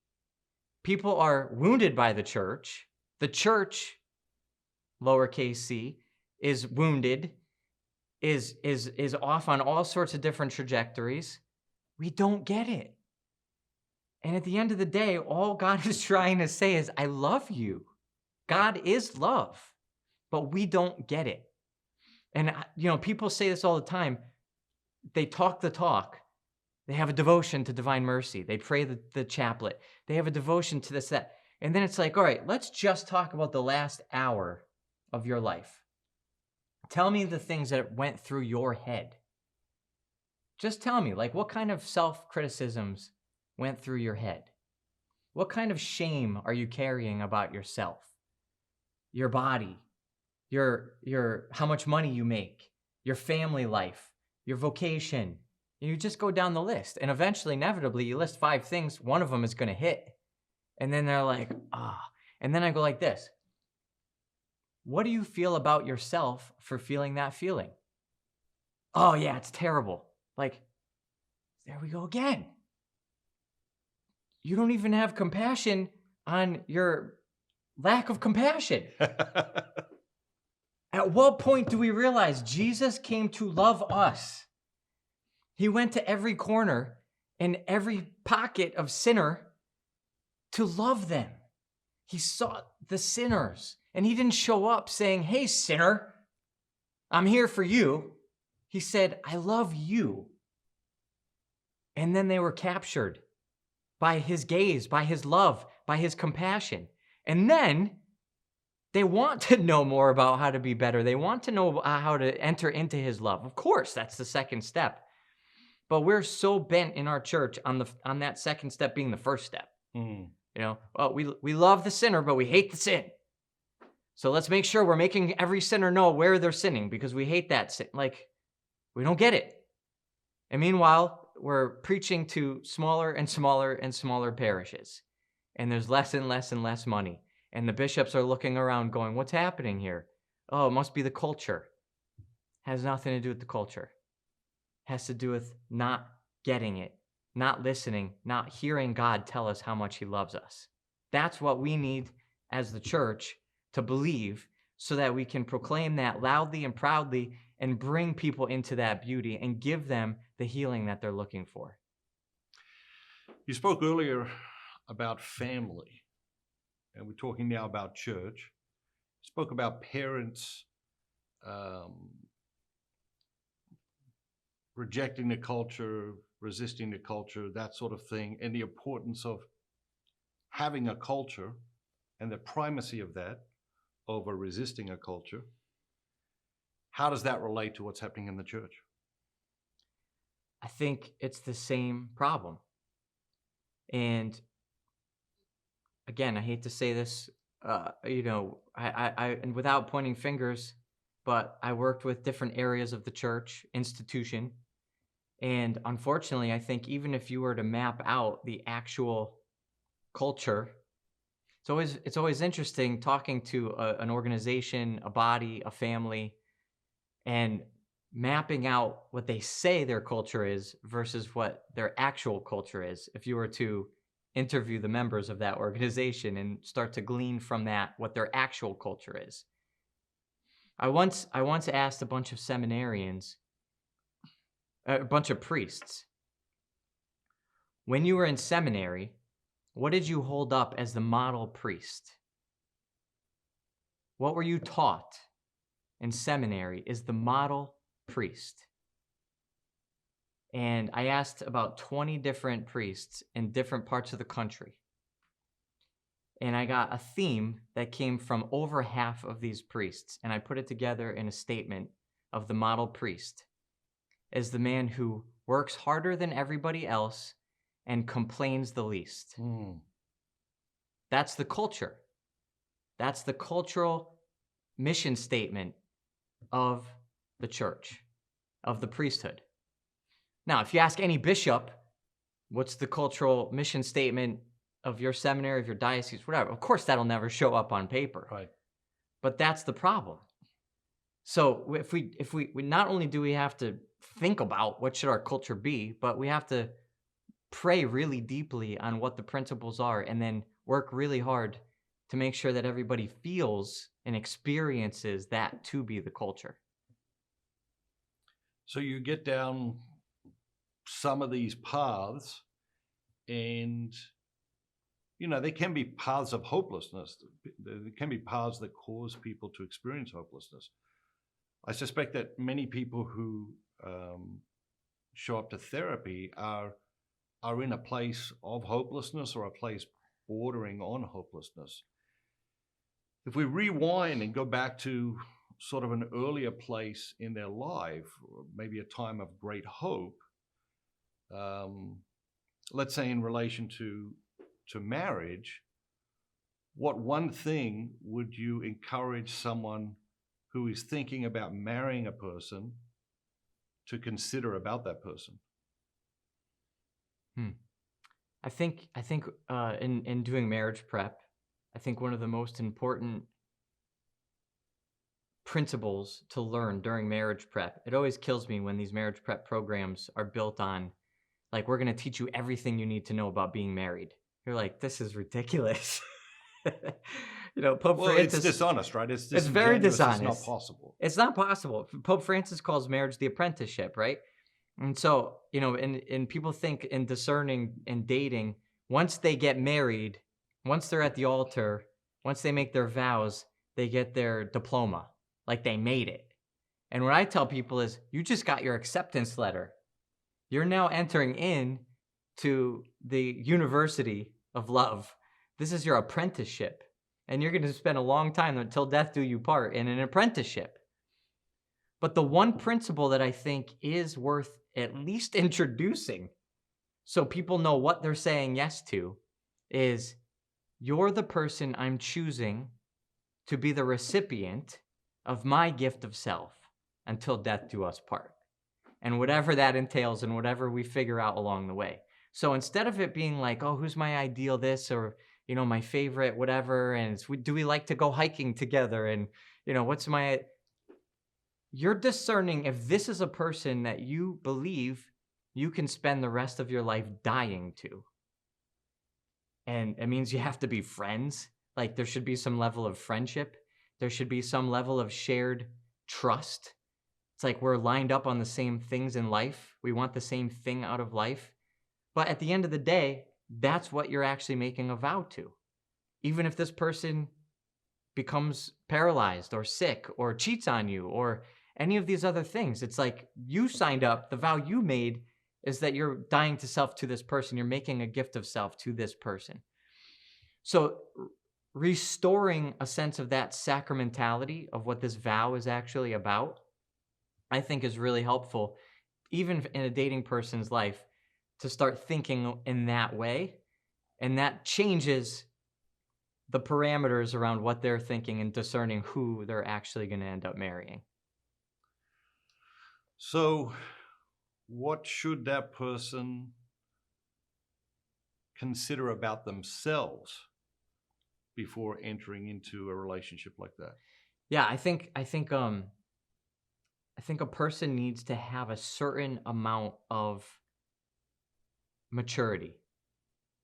People are wounded by the church. The church, lowercase c, is wounded, is off on all sorts of different trajectories. We don't get it. And at the end of the day, all God is trying to say is, I love you. God is love, but we don't get it. And, people say this all the time. They talk the talk. They have a devotion to divine mercy. They pray the chaplet. They have a devotion to this, that. And then it's like, all right, let's just talk about the last hour of your life. Tell me the things that went through your head. Just tell me, what kind of self-criticisms went through your head? What kind of shame are you carrying about yourself, your body, your how much money you make, your family life, your vocation? You just go down the list, and eventually, inevitably, you list 5 things. One of them is going to hit, and then they're like, And then I go like this. What do you feel about yourself for feeling that feeling? Oh yeah, it's terrible. There we go again. You don't even have compassion on your lack of compassion. At what point do we realize Jesus came to love us? He went to every corner and every pocket of sinner to love them. He sought the sinners, and he didn't show up saying, hey, sinner, I'm here for you. He said, I love you. And then they were captured by his gaze, by his love, by his compassion. And then they want to know more about how to be better. They want to know how to enter into his love. Of course, that's the second step. But we're so bent in our church on that second step being the first step. We love the sinner, but we hate the sin. So let's make sure we're making every sinner know where they're sinning because we hate that sin. We don't get it. And meanwhile, we're preaching to smaller and smaller and smaller parishes, and there's less and less and less money. And the bishops are looking around going, what's happening here? Oh, it must be the culture. Has nothing to do with the culture. Has to do with not getting it, not listening, not hearing God tell us how much he loves us. That's what we need as the church to believe, so that we can proclaim that loudly and proudly and bring people into that beauty and give them the healing that they're looking for. You spoke earlier about family, and we're talking now about church. You spoke about parents rejecting the culture, resisting the culture, that sort of thing, and the importance of having a culture and the primacy of that over resisting a culture. How does that relate to what's happening in the church? I think it's the same problem. And again, I hate to say this, and without pointing fingers, but I worked with different areas of the church institution. And unfortunately, I think even if you were to map out the actual culture, it's always interesting talking to an organization, a body, a family, and mapping out what they say their culture is versus what their actual culture is. If you were to interview the members of that organization and start to glean from that what their actual culture is. I once asked a bunch of seminarians, a bunch of priests, when you were in seminary, what did you hold up as the model priest? What were you taught in seminary is the model priest? And I asked about 20 different priests in different parts of the country. And I got a theme that came from over half of these priests. And I put it together in a statement of the model priest as the man who works harder than everybody else and complains the least. That's the culture. That's the cultural mission statement of the church, of the priesthood. Now, if you ask any bishop, what's the cultural mission statement of your seminary, of your diocese, whatever, of course that'll never show up on paper. Right. But that's the problem. So if we not only do we have to think about what should our culture be, but we have to pray really deeply on what the principles are and then work really hard to make sure that everybody feels and experiences that to be the culture. So you get down some of these paths, and they can be paths of hopelessness. There can be paths that cause people to experience hopelessness. I suspect that many people who show up to therapy are in a place of hopelessness or a place bordering on hopelessness. If we rewind and go back to sort of an earlier place in their life, or maybe a time of great hope, let's say in relation to marriage, what one thing would you encourage someone who is thinking about marrying a person to consider about that person? I think in doing marriage prep, I think one of the most important principles to learn during marriage prep, it always kills me when these marriage prep programs are built on, like, we're going to teach you everything you need to know about being married. You're like, this is ridiculous. Pope Francis, it's dishonest, right? It's very dishonest. It's not possible. It's not possible. Pope Francis calls marriage the apprenticeship, right? And so, and people think in discerning and dating, once they get married, once they're at the altar, once they make their vows, they get their diploma, like they made it. And what I tell people is, you just got your acceptance letter. You're now entering in to the university of love. This is your apprenticeship. And you're going to spend a long time until death do you part in an apprenticeship. But the one principle that I think is worth at least introducing so people know what they're saying yes to is, you're the person I'm choosing to be the recipient of my gift of self until death do us part. and whatever that entails and whatever we figure out along the way. So instead of it being like, oh, who's my ideal this, or, my favorite whatever, and do we like to go hiking together, and, you're discerning if this is a person that you believe you can spend the rest of your life dying to. And it means you have to be friends. Like, there should be some level of friendship. There should be some level of shared trust. It's like we're lined up on the same things in life. We want the same thing out of life. But at the end of the day, that's what you're actually making a vow to. Even if this person becomes paralyzed or sick or cheats on you or any of these other things, it's like you signed up. The vow you made is that you're dying to self to this person. You're making a gift of self to this person. So restoring a sense of that sacramentality of what this vow is actually about, I think is really helpful, even in a dating person's life, to start thinking in that way. And that changes the parameters around what they're thinking and discerning who they're actually going to end up marrying. So, what should that person consider about themselves before entering into a relationship like that? Yeah, I think a person needs to have a certain amount of maturity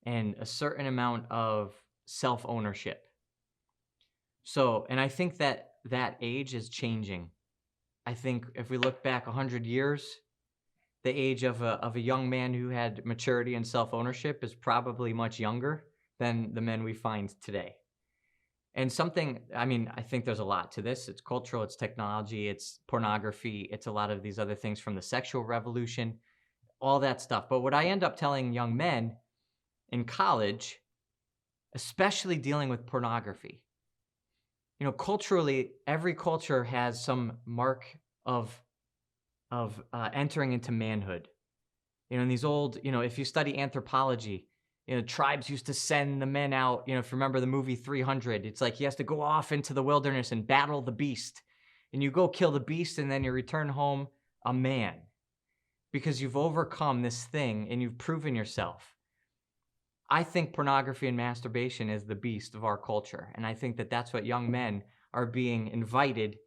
and a certain amount of self-ownership. So, and I think that age is changing. I think if we look back 100 years, the age of a young man who had maturity and self-ownership is probably much younger than the men we find today. And I think there's a lot to this. It's cultural, it's technology, it's pornography, it's a lot of these other things from the sexual revolution, all that stuff. But what I end up telling young men in college, especially dealing with pornography, culturally, every culture has some mark of entering into manhood. In these old, if you study anthropology, tribes used to send the men out, if you remember the movie 300, it's like he has to go off into the wilderness and battle the beast. And you go kill the beast and then you return home a man because you've overcome this thing and you've proven yourself. I think pornography and masturbation is the beast of our culture. And I think that that's what young men are being invited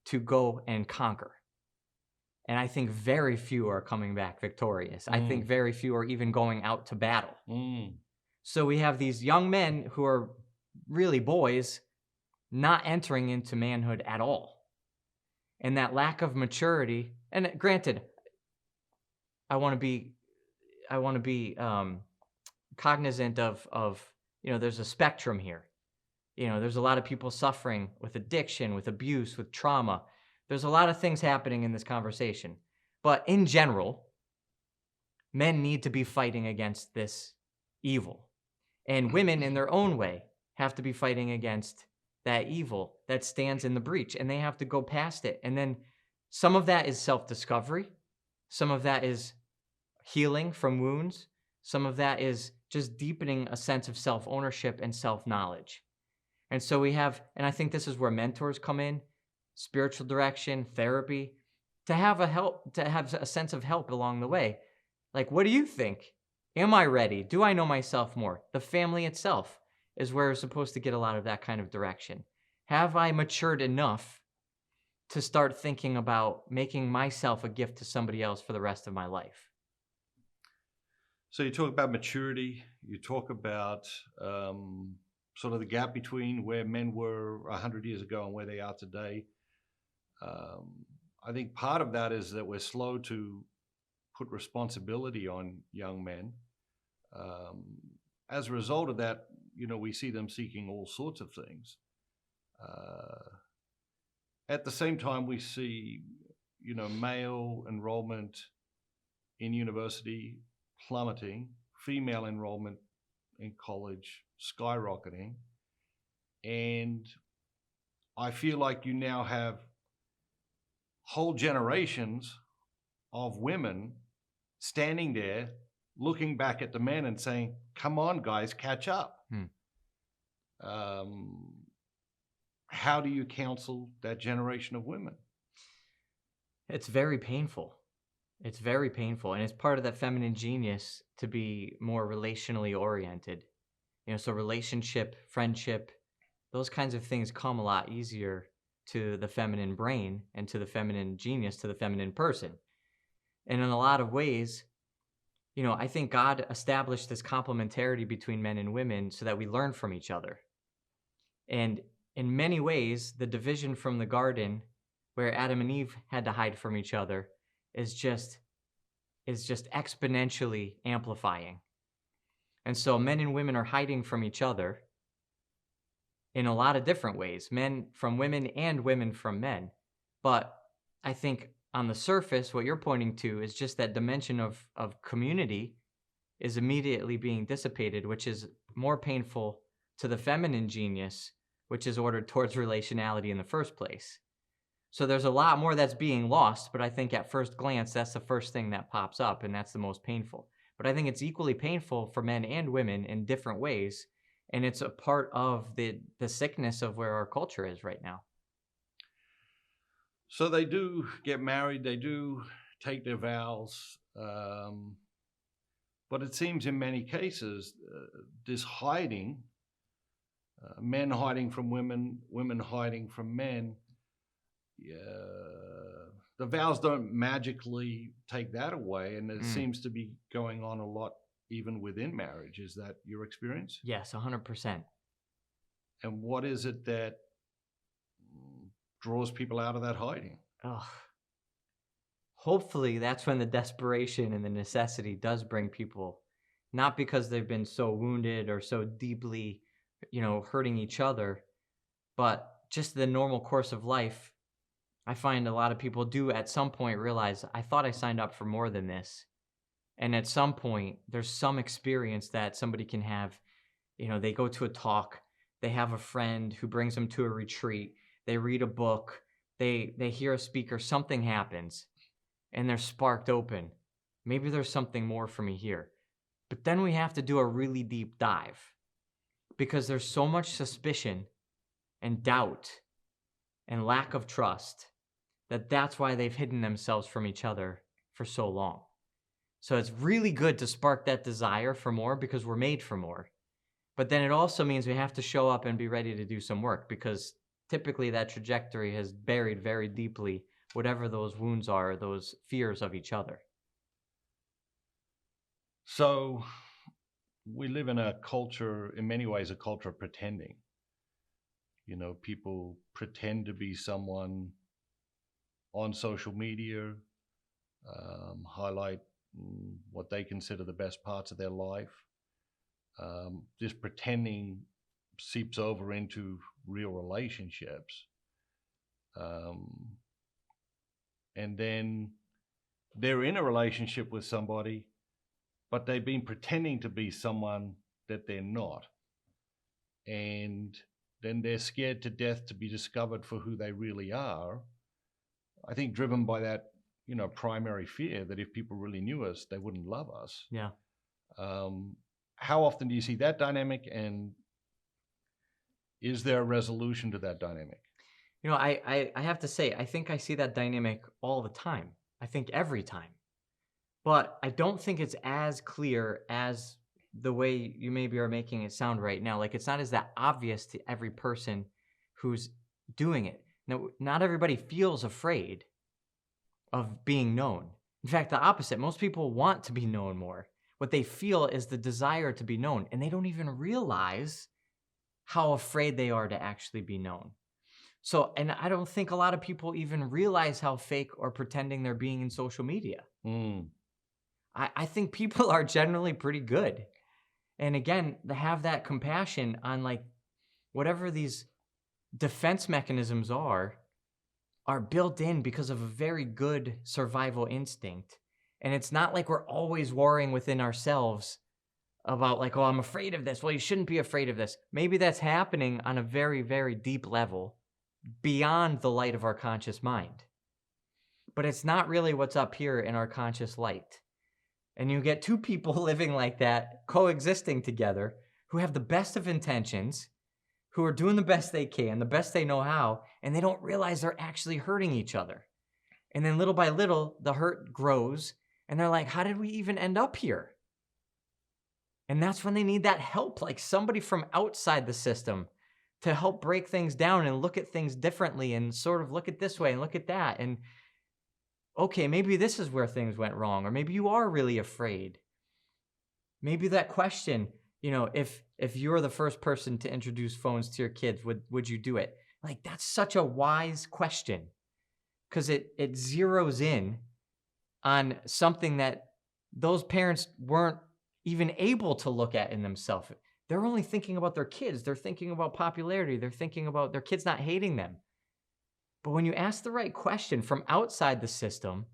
to go and conquer. And I think very few are coming back victorious. I think very few are even going out to battle. So we have these young men who are really boys not entering into manhood at all. And that lack of maturity, and granted, I want to be cognizant of there's a spectrum here. There's a lot of people suffering with addiction, with abuse, with trauma. There's a lot of things happening in this conversation. But in general, men need to be fighting against this evil. And women, in their own way, have to be fighting against that evil that stands in the breach. And they have to go past it. And then some of that is self-discovery. Some of that is healing from wounds. Some of that is just deepening a sense of self-ownership and self-knowledge. And so we have, and I think this is where mentors come in, spiritual direction, therapy, to have a sense of help along the way. Like, what do you think? Am I ready? Do I know myself more? The family itself is where we're supposed to get a lot of that kind of direction. Have I matured enough to start thinking about making myself a gift to somebody else for the rest of my life? So you talk about maturity, you talk about sort of the gap between where men were 100 years ago and where they are today. I think part of that is that we're slow to put responsibility on young men. As a result of that, we see them seeking all sorts of things. At the same time, we see, male enrollment in university plummeting, female enrollment in college skyrocketing. And I feel like you now have whole generations of women standing there looking back at the men and saying, come on, guys, catch up. How do you counsel that generation of women? It's very painful. It's very painful, and it's part of that feminine genius to be more relationally oriented. So relationship, friendship, those kinds of things come a lot easier to the feminine brain and to the feminine genius, to the feminine person. And in a lot of ways, I think God established this complementarity between men and women so that we learn from each other. And in many ways, the division from the garden where Adam and Eve had to hide from each other is just exponentially amplifying. And so men and women are hiding from each other in a lot of different ways, men from women and women from men. But I think on the surface, what you're pointing to is just that dimension of community is immediately being dissipated, which is more painful to the feminine genius, which is ordered towards relationality in the first place. So there's a lot more that's being lost, but I think at first glance, that's the first thing that pops up, and that's the most painful. But I think it's equally painful for men and women in different ways, and it's a part of the sickness of where our culture is right now. So they do get married, they do take their vows, but it seems in many cases, this hiding, men hiding from women, women hiding from men, the vows don't magically take that away, and it seems to be going on a lot even within marriage. Is that your experience? Yes, 100%. And what is it that draws people out of that hiding? Hopefully that's when the desperation and the necessity does bring people, not because they've been so wounded or so deeply, hurting each other, but just the normal course of life. I find a lot of people do at some point realize, I thought I signed up for more than this. And at some point, there's some experience that somebody can have. They go to a talk, they have a friend who brings them to a retreat, they read a book, they hear a speaker, something happens, and they're sparked open. Maybe there's something more for me here. But then we have to do a really deep dive because there's so much suspicion and doubt and lack of trust that's why they've hidden themselves from each other for so long. So it's really good to spark that desire for more because we're made for more. But then it also means we have to show up and be ready to do some work because typically that trajectory has buried very deeply whatever those wounds are, those fears of each other. So we live in a culture, in many ways, a culture of pretending. People pretend to be someone on social media, highlight what they consider the best parts of their life. This pretending seeps over into real relationships. And then they're in a relationship with somebody, but they've been pretending to be someone that they're not. And then they're scared to death to be discovered for who they really are. I think driven by that, primary fear that if people really knew us, they wouldn't love us. Yeah. How often do you see that dynamic, and is there a resolution to that dynamic? I have to say, I think I see that dynamic all the time. I think every time. But I don't think it's as clear as the way you maybe are making it sound right now. Like, it's not as that obvious to every person who's doing it. Now, not everybody feels afraid of being known. In fact, the opposite. Most people want to be known more. What they feel is the desire to be known, and they don't even realize how afraid they are to actually be known. So, and I don't think a lot of people even realize how fake or pretending they're being in social media. I think people are generally pretty good. And again, to have that compassion on like whatever these defense mechanisms are built in because of a very good survival instinct. And it's not like we're always warring within ourselves about like, oh, I'm afraid of this. Well, you shouldn't be afraid of this. Maybe that's happening on a very, very deep level beyond the light of our conscious mind. But it's not really what's up here in our conscious light. And you get two people living like that, coexisting together, who have the best of intentions, who are doing the best they can, the best they know how, and they don't realize they're actually hurting each other. And then little by little, the hurt grows. And they're like, how did we even end up here? And that's when they need that help, like somebody from outside the system to help break things down and look at things differently and sort of look at this way and look at that. And okay, maybe this is where things went wrong, or maybe you are really afraid. Maybe that question, if you're the first person to introduce phones to your kids, would you do it? Like, that's such a wise question, because it zeroes in on something that those parents weren't even able to look at in themselves. They're only thinking about their kids. They're thinking about popularity. They're thinking about their kids not hating them. But when you ask the right question from outside the system,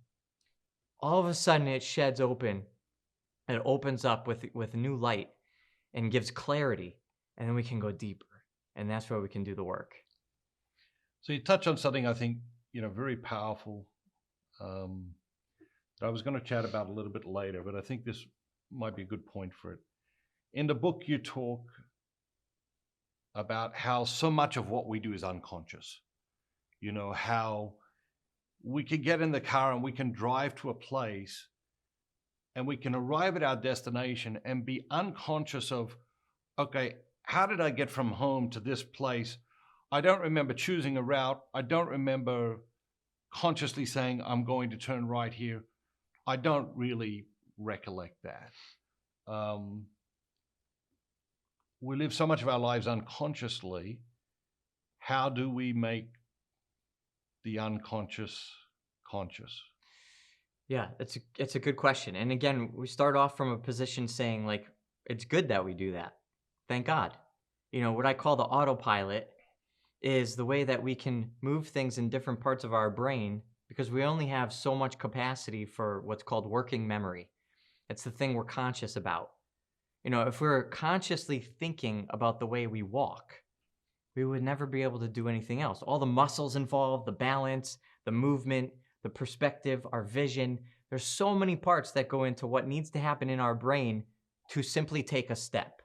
all of a sudden it sheds open. It opens up with new light and gives clarity. And then we can go deeper. And that's where we can do the work. So you touch on something I think, very powerful, that I was going to chat about a little bit later, but I think this might be a good point for it. In the book, you talk about how so much of what we do is unconscious. How we can get in the car and we can drive to a place and we can arrive at our destination and be unconscious of, okay, how did I get from home to this place? I don't remember choosing a route. I don't remember consciously saying, I'm going to turn right here. I don't really recollect that. We live so much of our lives unconsciously. How do we make the unconscious conscious? Yeah, it's a good question. And again, we start off from a position saying, like, it's good that we do that. Thank God. What I call the autopilot is the way that we can move things in different parts of our brain, because we only have so much capacity for what's called working memory. It's the thing we're conscious about. If we're consciously thinking about the way we walk, we would never be able to do anything else. All the muscles involved, the balance, the movement, the perspective, our vision. There's so many parts that go into what needs to happen in our brain to simply take a step.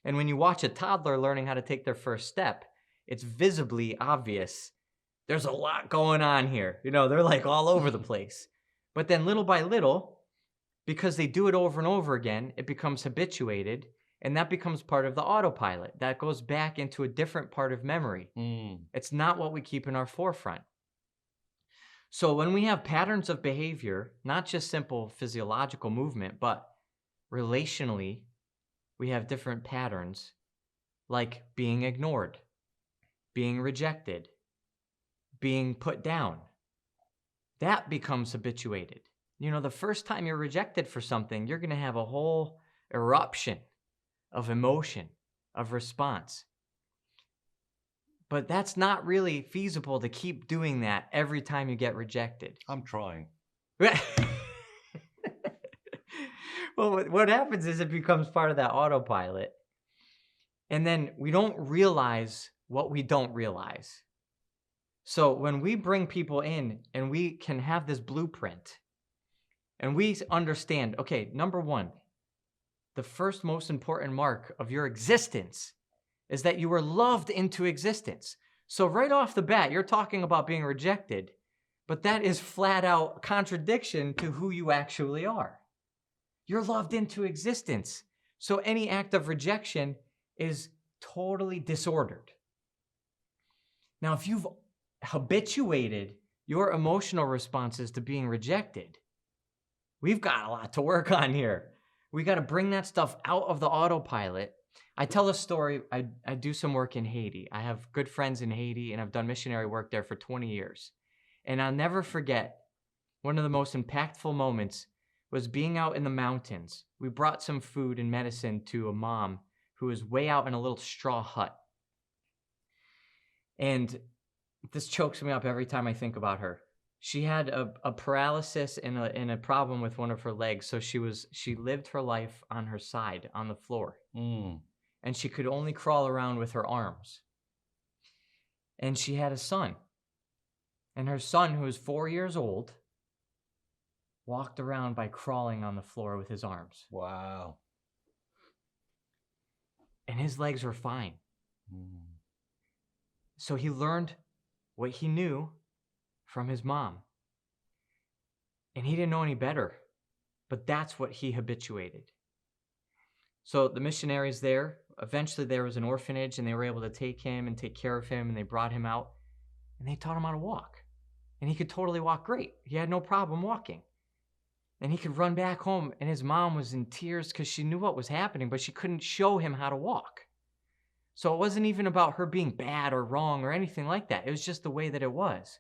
And when you watch a toddler learning how to take their first step, it's visibly obvious. There's a lot going on here. They're like all over the place. But then little by little, because they do it over and over again, it becomes habituated, and that becomes part of the autopilot. That goes back into a different part of memory. It's not what we keep in our forefront. So when we have patterns of behavior, not just simple physiological movement, but relationally, we have different patterns, like being ignored, being rejected, being put down. That becomes habituated. The first time you're rejected for something, you're going to have a whole eruption of emotion, of response. But that's not really feasible to keep doing that every time you get rejected. I'm trying. Well, what happens is it becomes part of that autopilot. And then we don't realize what we don't realize. So when we bring people in and we can have this blueprint and we understand, okay, number one, the first most important mark of your existence is that you were loved into existence. So right off the bat, you're talking about being rejected, but that is flat out contradiction to who you actually are. You're loved into existence. So any act of rejection is totally disordered. Now, if you've habituated your emotional responses to being rejected, we've got a lot to work on here. We got to bring that stuff out of the autopilot. I tell a story. I do some work in Haiti. I have good friends in Haiti, and I've done missionary work there for 20 years. And I'll never forget, one of the most impactful moments was being out in the mountains. We brought some food and medicine to a mom who was way out in a little straw hut. And this chokes me up every time I think about her. She had a paralysis and a problem with one of her legs. So she lived her life on her side, on the floor. And she could only crawl around with her arms. And she had a son. And her son, who was 4 years old, walked around by crawling on the floor with his arms. Wow. And his legs were fine. So he learned what he knew from his mom. And he didn't know any better, but that's what he habituated. So the missionaries there, eventually there was an orphanage and they were able to take him and take care of him, and they brought him out and they taught him how to walk. And he could totally walk great. He had no problem walking. And he could run back home, and his mom was in tears because she knew what was happening, but she couldn't show him how to walk. So it wasn't even about her being bad or wrong or anything like that. It was just the way that it was.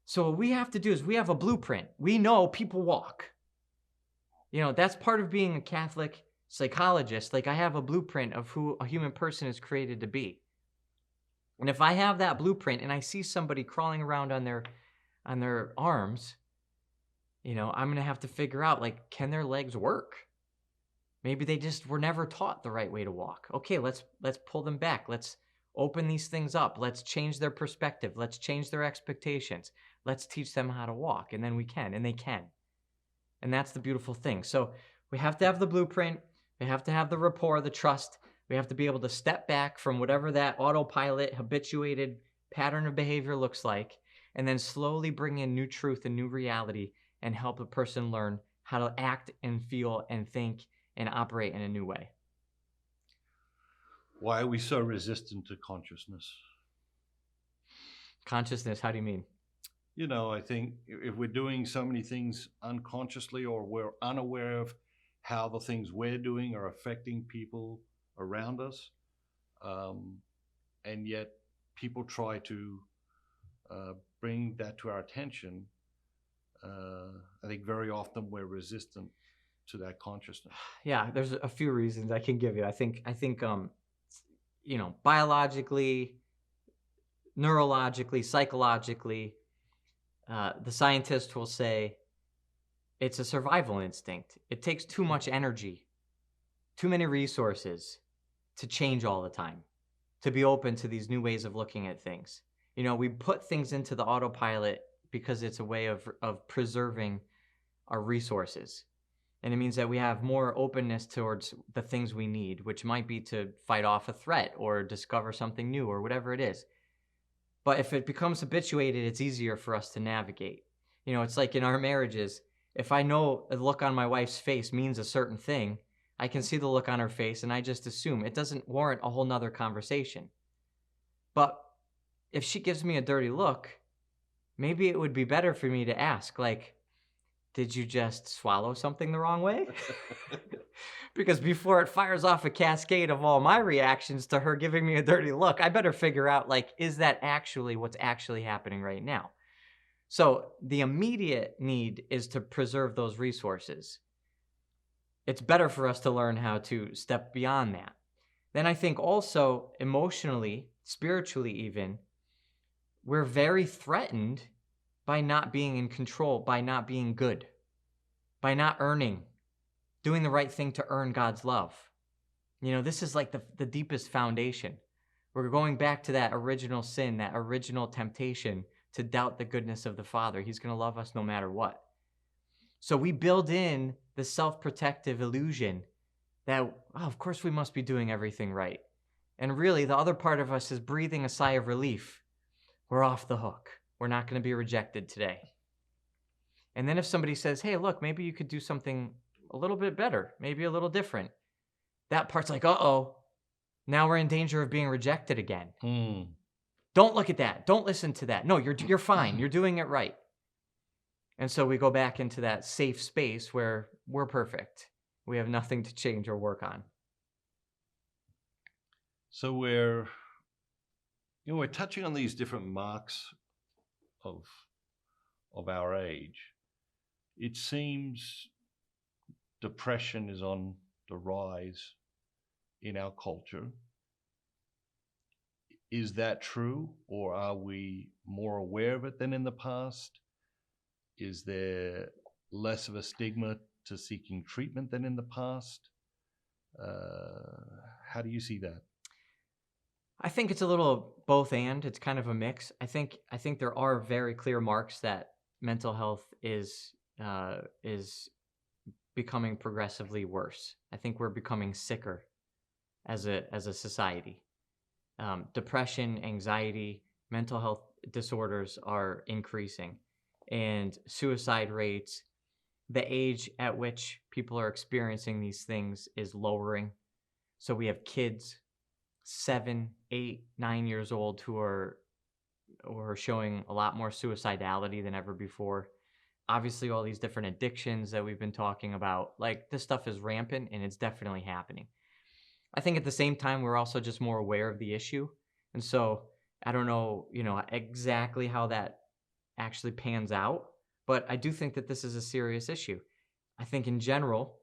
So what we have to do is we have a blueprint. We know people walk. You know, that's part of being a Catholic psychologist. Like, I have a blueprint of who a human person is created to be. And if I have that blueprint and I see somebody crawling around on their arms, you know, I'm going to have to figure out, like, can their legs work? Maybe they just were never taught the right way to walk. Okay, let's pull them back. Let's open these things up. Let's change their perspective. Let's change their expectations. Let's teach them how to walk. And then we can, and they can. And that's the beautiful thing. So we have to have the blueprint. We have to have the rapport, the trust. We have to be able to step back from whatever that autopilot, habituated pattern of behavior looks like, and then slowly bring in new truth and new reality and help a person learn how to act and feel and think and operate in a new way. Why are we so resistant to consciousness? Consciousness, how do you mean? You know, I think if we're doing so many things unconsciously, or we're unaware of how the things we're doing are affecting people around us, and yet people try to bring that to our attention, I think very often we're resistant to that consciousness. Yeah, there's a few reasons I can give you. I think you know, biologically, neurologically, psychologically, the scientists will say it's a survival instinct. It takes too much energy, too many resources to change all the time, to be open to these new ways of looking at things. You know, we put things into the autopilot because it's a way of preserving our resources. And it means that we have more openness towards the things we need, which might be to fight off a threat or discover something new or whatever it is. But if it becomes habituated, it's easier for us to navigate. You know, it's like in our marriages, if I know a look on my wife's face means a certain thing, I can see the look on her face and I just assume. It doesn't warrant a whole nother conversation. But if she gives me a dirty look, maybe it would be better for me to ask, like, did you just swallow something the wrong way? Because before it fires off a cascade of all my reactions to her giving me a dirty look, I better figure out, like, is that actually what's actually happening right now? So the immediate need is to preserve those resources. It's better for us to learn how to step beyond that. Then I think also emotionally, spiritually even, we're very threatened by not being in control, by not being good, by not earning, doing the right thing to earn God's love. You know, this is like the deepest foundation. We're going back to that original sin, that original temptation to doubt the goodness of the Father. He's going to love us no matter what. So we build in the self-protective illusion that, oh, of course we must be doing everything right. And really, the other part of us is breathing a sigh of relief. We're off the hook. We're not going to be rejected today. And then if somebody says, hey, look, maybe you could do something a little bit better, maybe a little different, that part's like, uh-oh, now we're in danger of being rejected again. Don't look at that. Don't listen to that. No, you're fine. You're doing it right. And so we go back into that safe space where we're perfect. We have nothing to change or work on. So we're touching on these different marks of our age. It seems depression is on the rise in our culture. Is that true, or are we more aware of it than in the past? Is there less of a stigma to seeking treatment than in the past? How do you see that? I think it's a little both and. It's kind of a mix. I think there are very clear marks that mental health is becoming progressively worse. I think we're becoming sicker as a society. Depression, anxiety, mental health disorders are increasing. and suicide rates. The age at which people are experiencing these things is lowering. So we have kids 7, 8, 9 years old who are showing a lot more suicidality than ever before. Obviously, all these different addictions that we've been talking about, like this stuff is rampant and it's definitely happening. I think at the same time, we're also just more aware of the issue. And so I don't know, exactly how that actually pans out, but I do think that this is a serious issue. I think in general,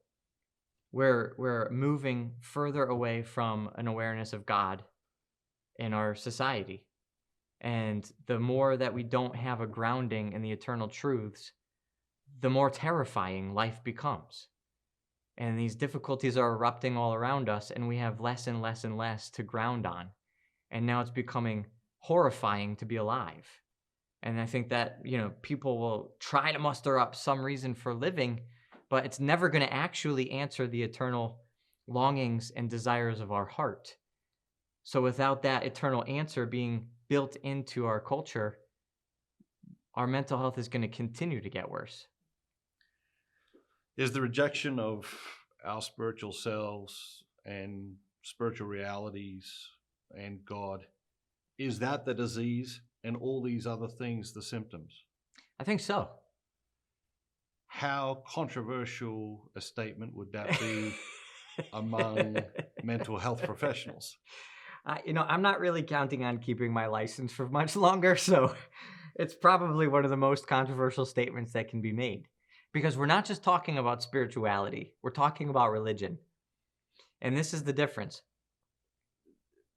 we're moving further away from an awareness of God in our society. And the more that we don't have a grounding in the eternal truths, the more terrifying life becomes. And these difficulties are erupting all around us, and we have less and less and less to ground on. And now it's becoming horrifying to be alive. And I think that, people will try to muster up some reason for living, but it's never going to actually answer the eternal longings and desires of our heart. So without that eternal answer being built into our culture, our mental health is going to continue to get worse. Is the rejection of our spiritual selves and spiritual realities and God, is that the disease and all these other things the symptoms? I think so. How controversial a statement would that be among mental health professionals? I'm not really counting on keeping my license for much longer, so it's probably one of the most controversial statements that can be made. Because we're not just talking about spirituality, we're talking about religion. And this is the difference.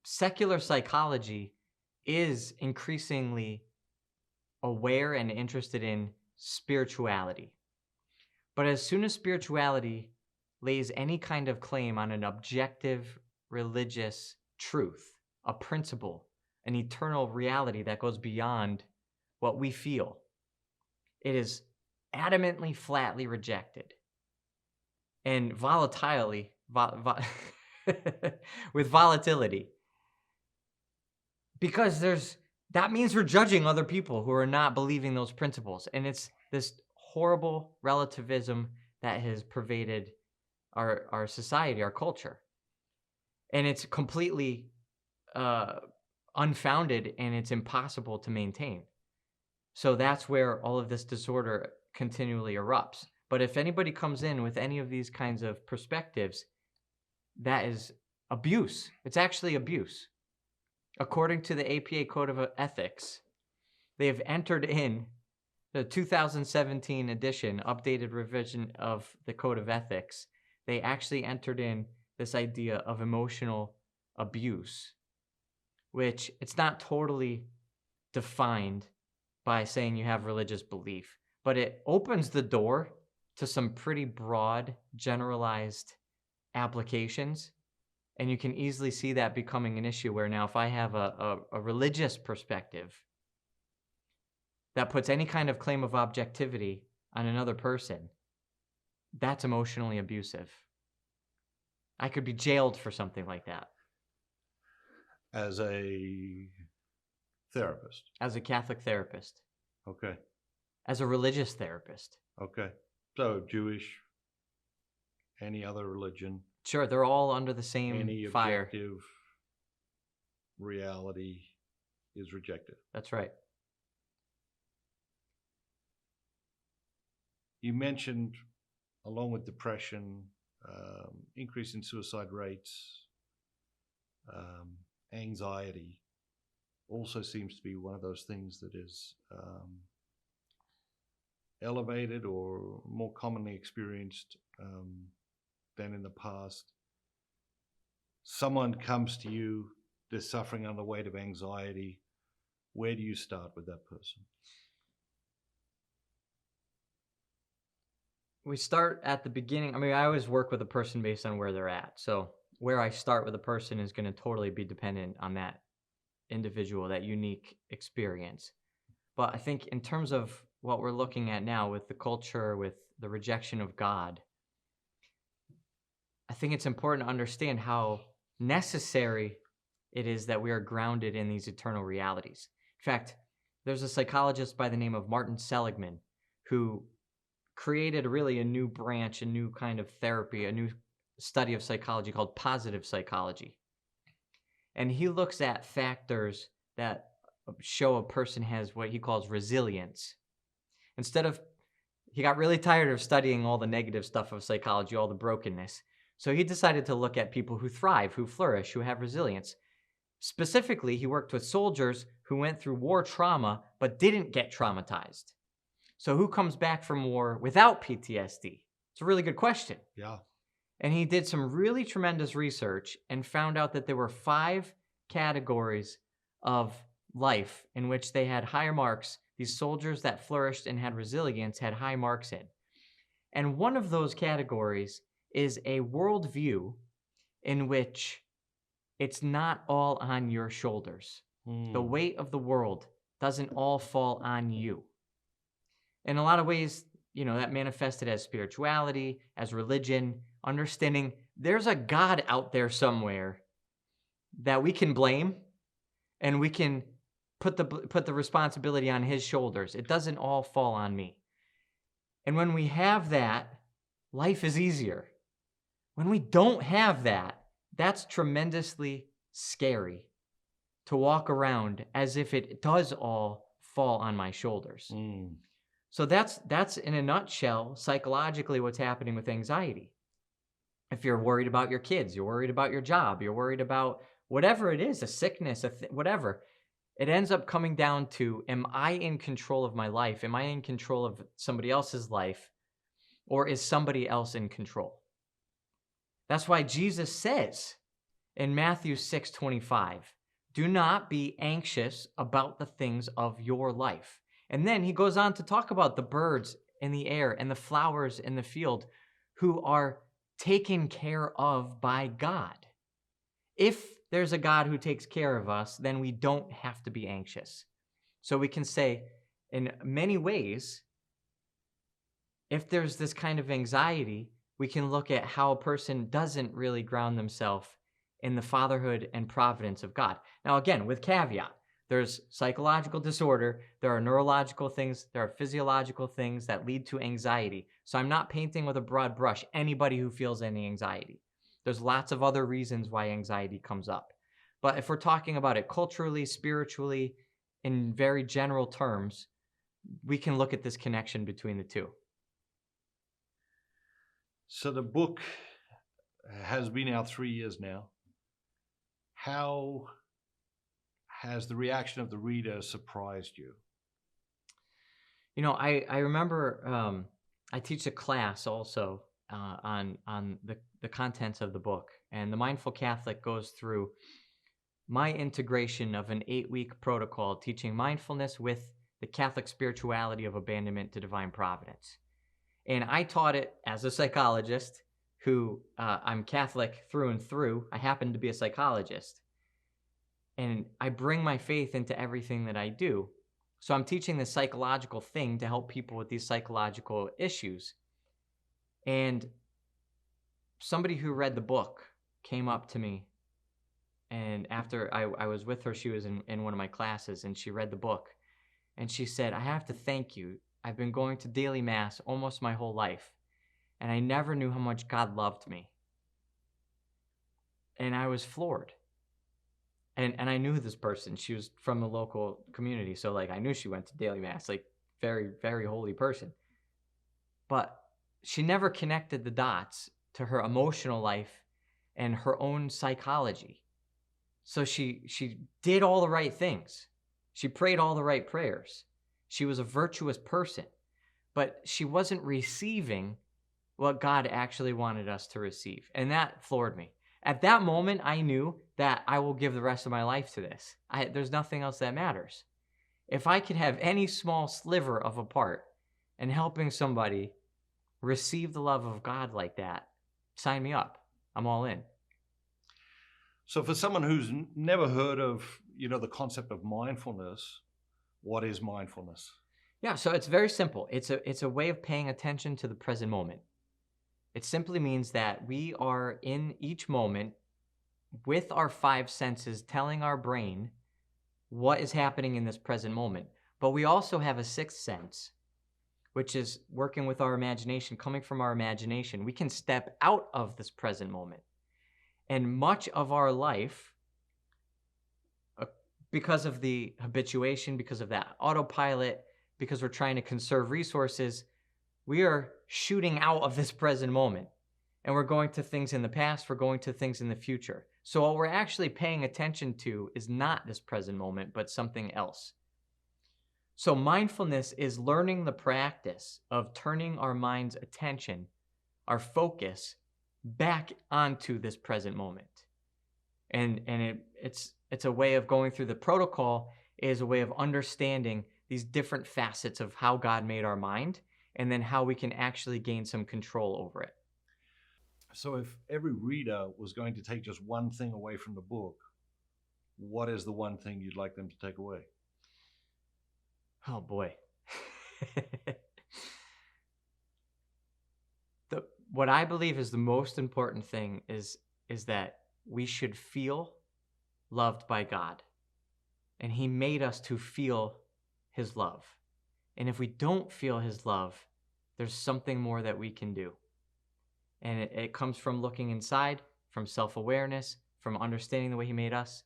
Secular psychology is increasingly aware and interested in spirituality. But as soon as spirituality lays any kind of claim on an objective religious truth, a principle, an eternal reality that goes beyond what we feel, it is adamantly, flatly rejected. And volatility, with volatility. Because that means we're judging other people who are not believing those principles. And it's this horrible relativism that has pervaded our society, our culture. And it's completely unfounded, and it's impossible to maintain. So that's where all of this disorder continually erupts. But if anybody comes in with any of these kinds of perspectives, that is abuse. It's actually abuse. According to the APA Code of Ethics, they have entered in the 2017 edition, updated revision of the Code of Ethics. They actually entered in this idea of emotional abuse, which it's not totally defined by saying you have religious belief, but it opens the door to some pretty broad, generalized applications. And you can easily see that becoming an issue where now if I have a religious perspective that puts any kind of claim of objectivity on another person, that's emotionally abusive. I could be jailed for something like that. As a therapist? As a Catholic therapist. Okay. As a religious therapist. Okay. So Jewish, any other religion? Sure, they're all under the same any fire. Objective reality is rejected. That's right. You mentioned, along with depression, increase in suicide rates, anxiety also seems to be one of those things that is elevated or more commonly experienced than in the past. Someone comes to you, they're suffering under the weight of anxiety. Where do you start with that person? We start at the beginning. I mean, I always work with a person based on where they're at. So where I start with a person is going to totally be dependent on that individual, that unique experience. But I think in terms of what we're looking at now with the culture, with the rejection of God, I think it's important to understand how necessary it is that we are grounded in these eternal realities. In fact, there's a psychologist by the name of Martin Seligman who created really a new branch, a new kind of therapy, a new study of psychology called positive psychology. And he looks at factors that show a person has what he calls resilience. He got really tired of studying all the negative stuff of psychology, all the brokenness. So he decided to look at people who thrive, who flourish, who have resilience. Specifically, he worked with soldiers who went through war trauma but didn't get traumatized. So who comes back from war without PTSD? It's a really good question. Yeah. And he did some really tremendous research and found out that there were 5 categories of life in which they had higher marks. These soldiers that flourished and had resilience had high marks in. And one of those categories is a worldview in which it's not all on your shoulders. The weight of the world doesn't all fall on you. In a lot of ways, that manifested as spirituality, as religion, understanding there's a God out there somewhere that we can blame, and we can put the responsibility on his shoulders. It doesn't all fall on me. And when we have that, life is easier. When we don't have that, that's tremendously scary to walk around as if it does all fall on my shoulders. So that's in a nutshell, psychologically, what's happening with anxiety. If you're worried about your kids, you're worried about your job, you're worried about whatever it is, a sickness, whatever, it ends up coming down to, am I in control of my life? Am I in control of somebody else's life? Or is somebody else in control? That's why Jesus says in Matthew 6:25, do not be anxious about the things of your life. And then he goes on to talk about the birds in the air and the flowers in the field who are taken care of by God. If there's a God who takes care of us, then we don't have to be anxious. So we can say, in many ways, if there's this kind of anxiety, we can look at how a person doesn't really ground themselves in the fatherhood and providence of God. Now, again, with caveat, there's psychological disorder, there are neurological things, there are physiological things that lead to anxiety. So I'm not painting with a broad brush anybody who feels any anxiety. There's lots of other reasons why anxiety comes up. But if we're talking about it culturally, spiritually, in very general terms, we can look at this connection between the two. So the book has been out 3 years now. How has the reaction of the reader surprised you? I remember I teach a class also on the contents of the book. And the Mindful Catholic goes through my integration of an 8-week protocol teaching mindfulness with the Catholic spirituality of abandonment to divine providence. And I taught it as a psychologist who I'm Catholic through and through. I happen to be a psychologist. And I bring my faith into everything that I do. So I'm teaching this psychological thing to help people with these psychological issues. And somebody who read the book came up to me. And after I was with her, she was in one of my classes, and she read the book. And she said, I have to thank you. I've been going to daily mass almost my whole life, and I never knew how much God loved me. And I was floored. And I knew this person. She was from the local community, so I knew she went to daily mass, very, very holy person. But she never connected the dots to her emotional life and her own psychology. So she did all the right things. She prayed all the right prayers. She was a virtuous person, but she wasn't receiving what God actually wanted us to receive. And that floored me. At that moment, I knew that I will give the rest of my life to this. There's nothing else that matters. If I could have any small sliver of a part in helping somebody receive the love of God like that, sign me up. I'm all in. So for someone who's never heard of, the concept of mindfulness, what is mindfulness? Yeah, so it's very simple. It's a way of paying attention to the present moment. It simply means that we are in each moment with our 5 senses telling our brain what is happening in this present moment. But we also have a sixth sense, which is working with our imagination, coming from our imagination. We can step out of this present moment. And much of our life, because of the habituation, because of that autopilot, because we're trying to conserve resources, we are shooting out of this present moment. And we're going to things in the past, we're going to things in the future. So what we're actually paying attention to is not this present moment, but something else. So mindfulness is learning the practice of turning our mind's attention, our focus, back onto this present moment. And it's a way of going through the protocol, is a way of understanding these different facets of how God made our mind, and then how we can actually gain some control over it. So if every reader was going to take just one thing away from the book, what is the one thing you'd like them to take away? Oh boy. What I believe is the most important thing is that we should feel loved by God. And He made us to feel His love. And if we don't feel His love, there's something more that we can do. And it comes from looking inside, from self-awareness, from understanding the way He made us.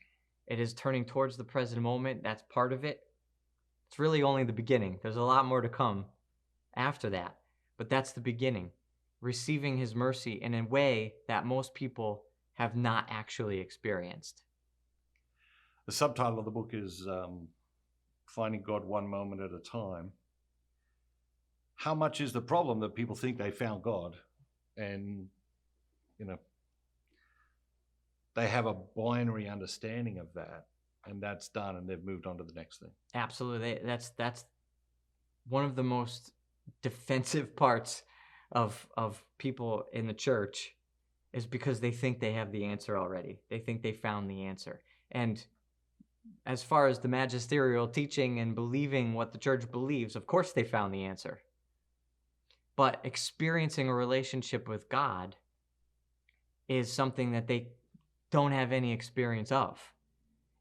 It is turning towards the present moment. That's part of it. It's really only the beginning. There's a lot more to come after that. But that's the beginning. Receiving His mercy in a way that most people have not actually experienced. The subtitle of the book is Finding God One Moment at a Time. How much is the problem that people think they found God and, they have a binary understanding of that, and that's done and they've moved on to the next thing? Absolutely. That's one of the most defensive parts of people in the church, is because they think they have the answer already. They think they found the answer. And as far as the magisterial teaching and believing what the church believes, of course they found the answer. But experiencing a relationship with God is something that they don't have any experience of.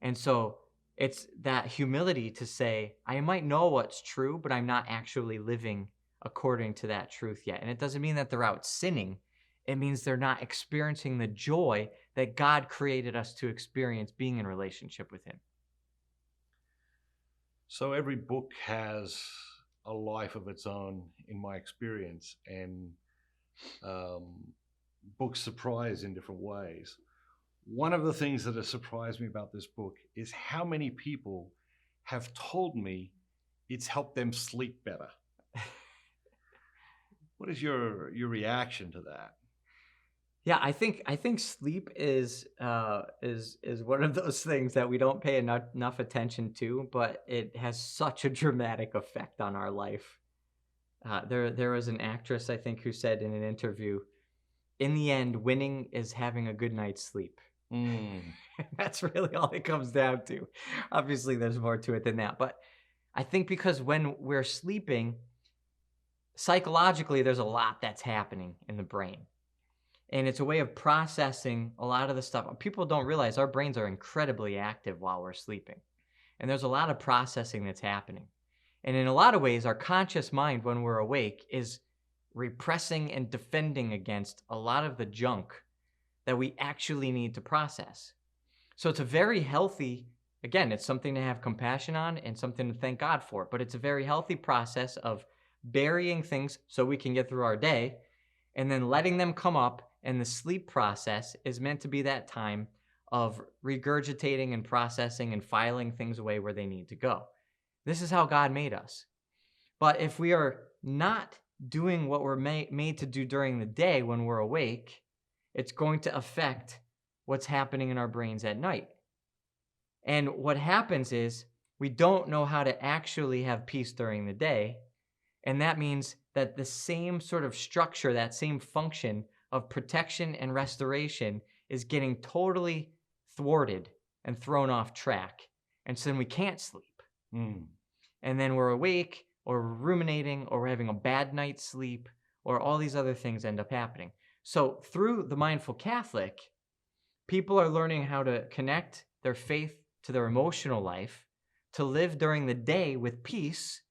And so it's that humility to say, I might know what's true, but I'm not actually living according to that truth yet. And it doesn't mean that they're out sinning. It means they're not experiencing the joy that God created us to experience being in relationship with Him. So every book has a life of its own, in my experience, and books surprise in different ways. One of the things that has surprised me about this book is how many people have told me it's helped them sleep better. What is your reaction to that? Yeah, I think sleep is one of those things that we don't pay enough attention to, but it has such a dramatic effect on our life. There was an actress, I think, who said in an interview, in the end, winning is having a good night's sleep. That's really all it comes down to. Obviously, there's more to it than that. But I think because when we're sleeping, psychologically, there's a lot that's happening in the brain. And it's a way of processing a lot of the stuff. People don't realize our brains are incredibly active while we're sleeping. And there's a lot of processing that's happening. And in a lot of ways, our conscious mind, when we're awake, is repressing and defending against a lot of the junk that we actually need to process. So it's a very healthy, again, it's something to have compassion on and something to thank God for, but it's a very healthy process of burying things so we can get through our day and then letting them come up. And the sleep process is meant to be that time of regurgitating and processing and filing things away where they need to go. This is how God made us. But if we are not doing what we're made to do during the day when we're awake, it's going to affect what's happening in our brains at night. And what happens is we don't know how to actually have peace during the day. And that means that the same sort of structure, that same function of protection and restoration is getting totally thwarted and thrown off track. And so then we can't sleep. And then we're awake, or we're ruminating, or we're having a bad night's sleep, or all these other things end up happening. So through the Mindful Catholic, people are learning how to connect their faith to their emotional life to live during the day with peace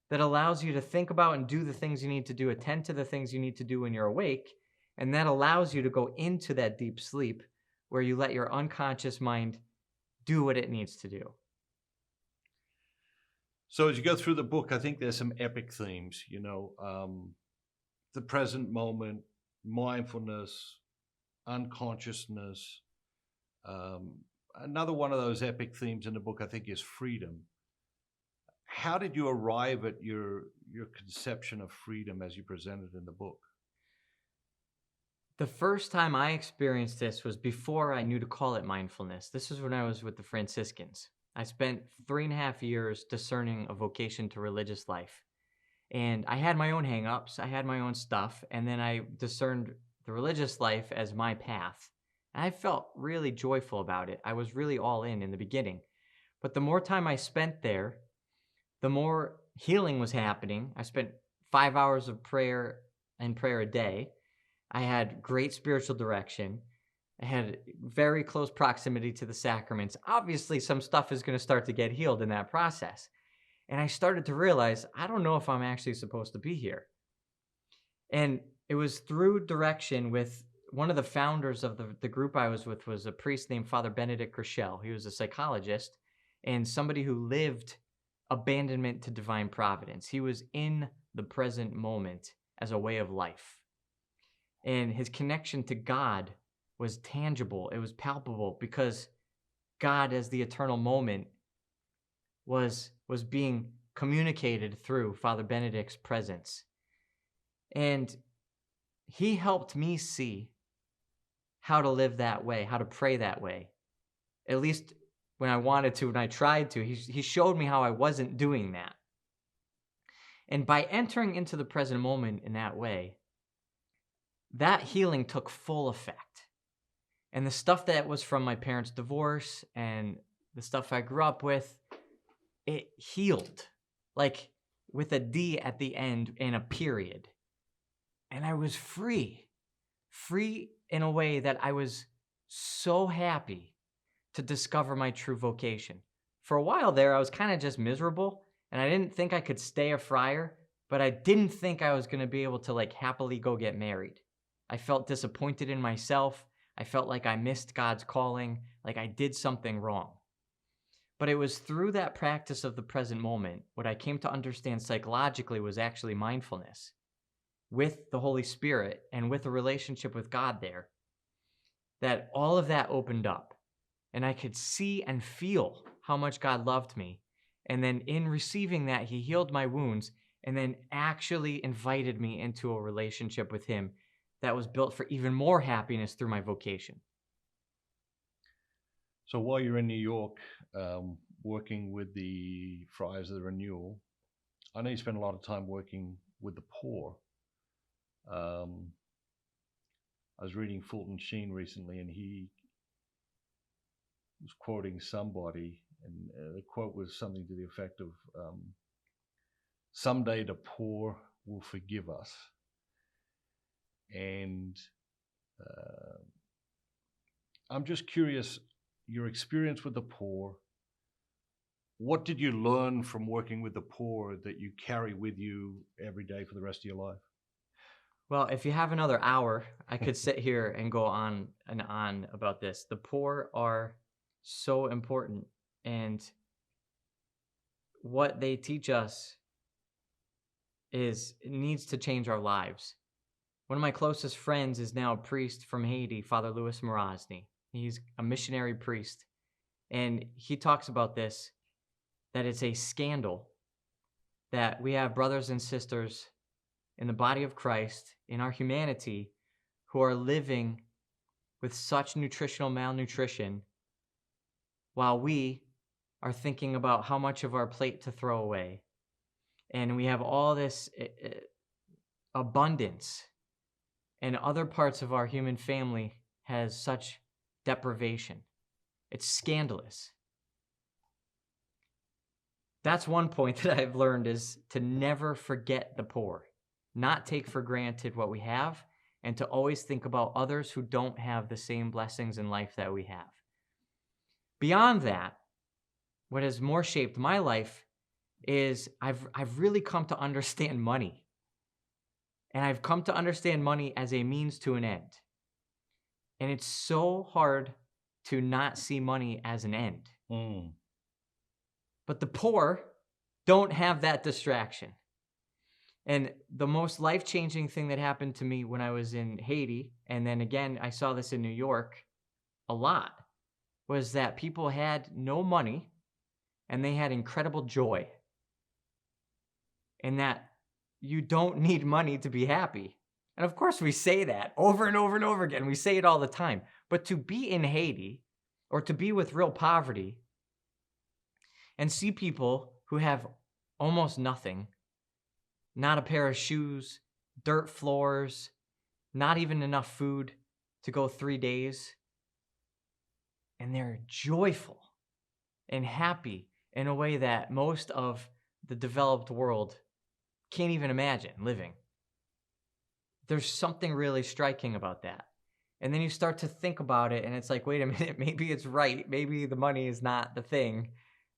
that allows you to think about and do the things you need to do, attend to the things you need to do when you're awake. And that allows you to go into that deep sleep where you let your unconscious mind do what it needs to do. So as you go through the book, I think there's some epic themes, the present moment, mindfulness, unconsciousness. Another one of those epic themes in the book, I think, is freedom. How did you arrive at your conception of freedom as you presented in the book? The first time I experienced this was before I knew to call it mindfulness. This was when I was with the Franciscans. I spent 3.5 years discerning a vocation to religious life. And I had my own hangups, I had my own stuff, and then I discerned the religious life as my path. And I felt really joyful about it. I was really all in the beginning. But the more time I spent there, the more healing was happening. I spent 5 hours of prayer a day. I had great spiritual direction. I had very close proximity to the sacraments. Obviously, some stuff is going to start to get healed in that process. And I started to realize, I don't know if I'm actually supposed to be here. And it was through direction with one of the founders of the group I was with was a priest named Father Benedict Rochelle. He was a psychologist and somebody who lived abandonment to divine providence. He was in the present moment as a way of life. And his connection to God was tangible. It was palpable because God as the eternal moment was being communicated through Father Benedict's presence. And he helped me see how to live that way, how to pray that way. At least when I wanted to, when I tried to, he showed me how I wasn't doing that. And by entering into the present moment in that way, that healing took full effect. And the stuff that was from my parents' divorce and the stuff I grew up with, it healed, like with a D at the end and a period. And I was free in a way that I was so happy to discover my true vocation. For a while there, I was kind of just miserable, and I didn't think I could stay a friar, but I didn't think I was going to be able to happily go get married. I felt disappointed in myself. I felt like I missed God's calling, like I did something wrong. But it was through that practice of the present moment, what I came to understand psychologically was actually mindfulness with the Holy Spirit and with a relationship with God there, that all of that opened up. And I could see and feel how much God loved me. And then in receiving that, he healed my wounds and then actually invited me into a relationship with him that was built for even more happiness through my vocation. So while you're in New York, working with the Friars of the Renewal, I know you spend a lot of time working with the poor. I was reading Fulton Sheen recently, and he was quoting somebody, and the quote was something to the effect of, someday the poor will forgive us. And I'm just curious, your experience with the poor, what did you learn from working with the poor that you carry with you every day for the rest of your life? Well, if you have another hour, I could sit here and go on and on about this. The poor are so important, and what they teach us it needs to change our lives. One of my closest friends is now a priest from Haiti, Father Louis Morosny. He's a missionary priest, and he talks about this, that it's a scandal that we have brothers and sisters in the body of Christ, in our humanity, who are living with such nutritional malnutrition while we are thinking about how much of our plate to throw away. And we have all this abundance, and other parts of our human family has such deprivation. It's scandalous. That's one point that I've learned, is to never forget the poor, not take for granted what we have, and to always think about others who don't have the same blessings in life that we have. Beyond that, what has more shaped my life is I've really come to understand money. And I've come to understand money as a means to an end. And it's so hard to not see money as an end. Mm. But the poor don't have that distraction. And the most life-changing thing that happened to me when I was in Haiti, and then again, I saw this in New York a lot, was that people had no money and they had incredible joy. And that you don't need money to be happy. And of course, we say that over and over and over again. We say it all the time. But to be in Haiti or to be with real poverty and see people who have almost nothing, not a pair of shoes, dirt floors, not even enough food to go 3 days, and they're joyful and happy in a way that most of the developed world can't even imagine living. There's something really striking about that. And then you start to think about it and it's like, wait a minute, maybe it's right. Maybe the money is not the thing.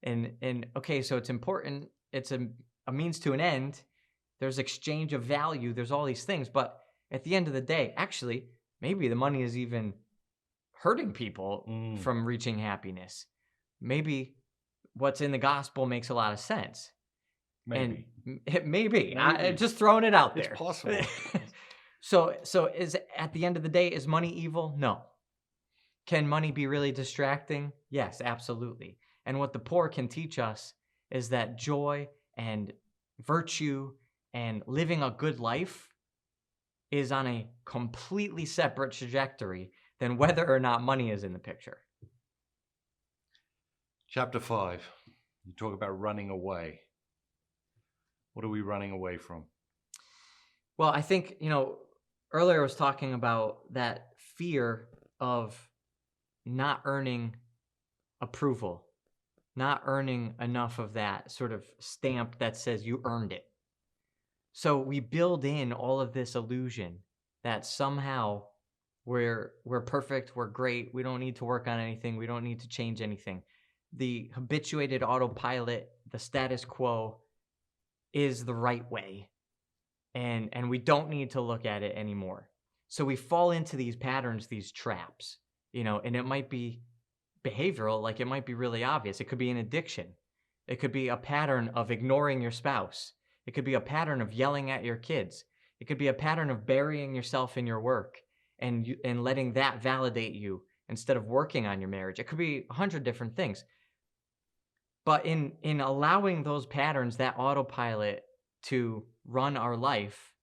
And okay, so it's important. It's a means to an end. There's exchange of value. There's all these things. But at the end of the day, actually, maybe the money is even hurting people from reaching happiness. Maybe what's in the gospel makes a lot of sense. Maybe. And it maybe. I'm just throwing it out there. It's possible. So is at the end of the day, is money evil? No. Can money be really distracting? Yes, absolutely. And what the poor can teach us is that joy and virtue and living a good life is on a completely separate trajectory than whether or not money is in the picture. Chapter 5, you talk about running away. What are we running away from? Well, I think, earlier I was talking about that fear of not earning approval, not earning enough of that sort of stamp that says you earned it. So we build in all of this illusion that somehow we're perfect, we're great, we don't need to work on anything, we don't need to change anything. The habituated autopilot, the status quo is the right way. And we don't need to look at it anymore. So we fall into these patterns, these traps, and it might be behavioral, like it might be really obvious. It could be an addiction. It could be a pattern of ignoring your spouse. It could be a pattern of yelling at your kids. It could be a pattern of burying yourself in your work and letting that validate you instead of working on your marriage. It could be 100 different things. But in allowing those patterns, that autopilot to run our life,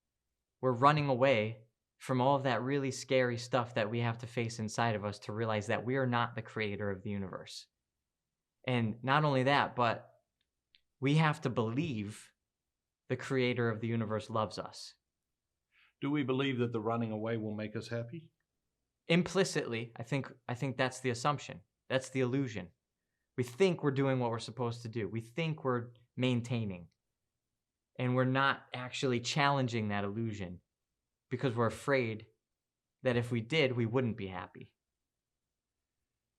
we're running away from all of that really scary stuff that we have to face inside of us to realize that we are not the creator of the universe. And not only that, but we have to believe the creator of the universe loves us. Do we believe that the running away will make us happy? Implicitly, I think that's the assumption. That's the illusion. We think we're doing what we're supposed to do. We think we're maintaining. And we're not actually challenging that illusion because we're afraid that if we did, we wouldn't be happy.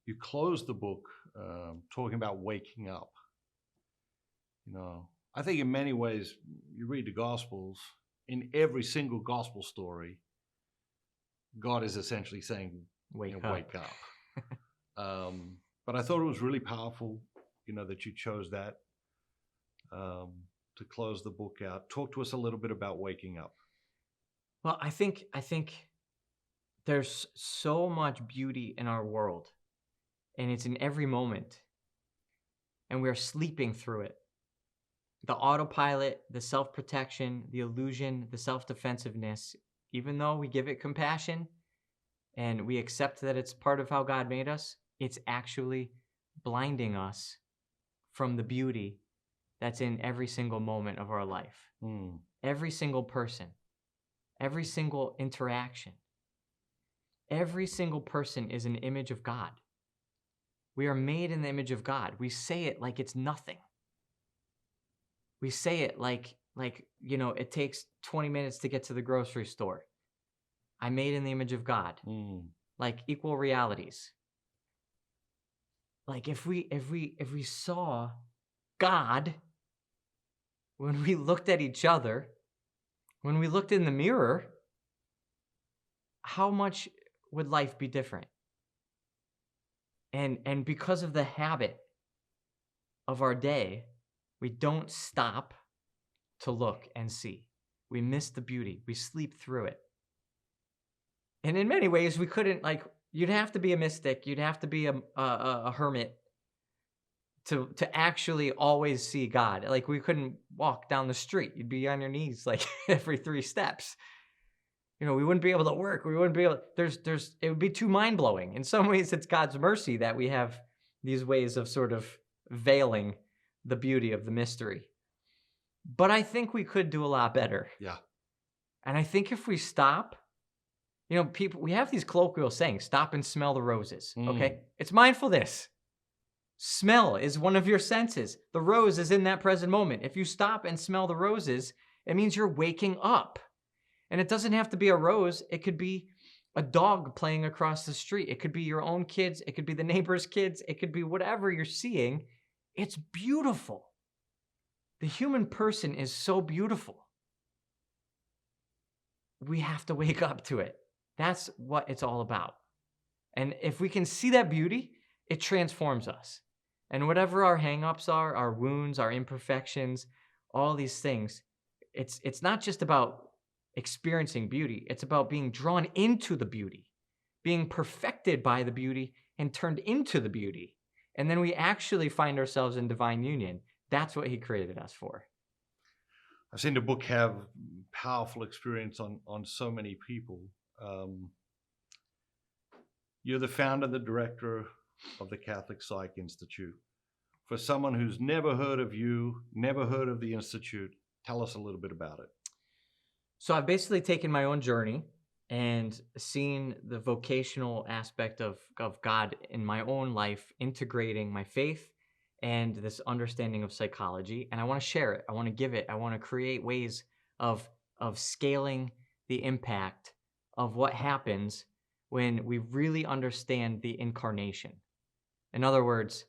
You close the book talking about waking up. I think in many ways, you read the Gospels, in every single Gospel story, God is essentially saying, wake up. But I thought it was really powerful, that you chose that to close the book out. Talk to us a little bit about waking up. Well, I think there's so much beauty in our world, and it's in every moment, and we're sleeping through it. The autopilot, the self-protection, the illusion, the self-defensiveness, even though we give it compassion and we accept that it's part of how God made us, it's actually blinding us from the beauty that's in every single moment of our life. Every single person, every single interaction, every single person is an image of God. We are made in the image of God. We say it like it's nothing. We say it like it takes 20 minutes to get to the grocery store. I'm made in the image of God. Like equal realities. like if we saw God when we looked at each other, when we looked in the mirror, how much would life be different? And because of the habit of our day, we don't stop to look and see. We miss the beauty. We sleep through it. And in many ways, we couldn't, like, you'd have to be a mystic. You'd have to be a hermit to actually always see God. Like, we couldn't walk down the street. You'd be on your knees like every 3 steps. You know, we wouldn't be able to work. We wouldn't be able, it would be too mind blowing. In some ways, it's God's mercy that we have these ways of sort of veiling the beauty of the mystery. But I think we could do a lot better. Yeah. And I think if we stop, you know, people, we have these colloquial sayings, stop and smell the roses. Okay. It's mindfulness. Smell is one of your senses. The rose is in that present moment. If you stop and smell the roses, it means you're waking up. And it doesn't have to be a rose. It could be a dog playing across the street. It could be your own kids. It could be the neighbor's kids. It could be whatever you're seeing. It's beautiful. The human person is so beautiful. We have to wake up to it. That's what it's all about. And if we can see that beauty, it transforms us. And whatever our hangups are, our wounds, our imperfections, all these things, it's not just about experiencing beauty. It's about being drawn into the beauty, being perfected by the beauty and turned into the beauty. And then we actually find ourselves in divine union. That's what he created us for. I've seen the book have powerful experience on so many people. You're the founder, the director of the Catholic Psych Institute. For someone who's never heard of you, never heard of the Institute, tell us a little bit about it. So I've basically taken my own journey and seen the vocational aspect of God in my own life, integrating my faith and this understanding of psychology. And I want to share it. I want to give it. I want to create ways of scaling the impact of what happens when we really understand the incarnation. In other words,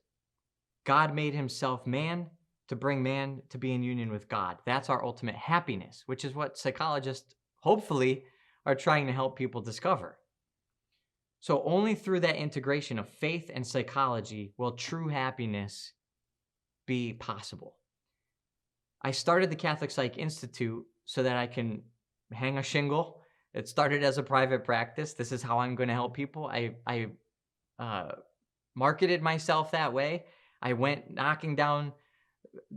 God made himself man to bring man to be in union with God. That's our ultimate happiness, which is what psychologists hopefully are trying to help people discover. So only through that integration of faith and psychology will true happiness be possible. I started the Catholic Psych Institute so that I can hang a shingle. It started as a private practice. This is how I'm going to help people. I marketed myself that way. I went knocking down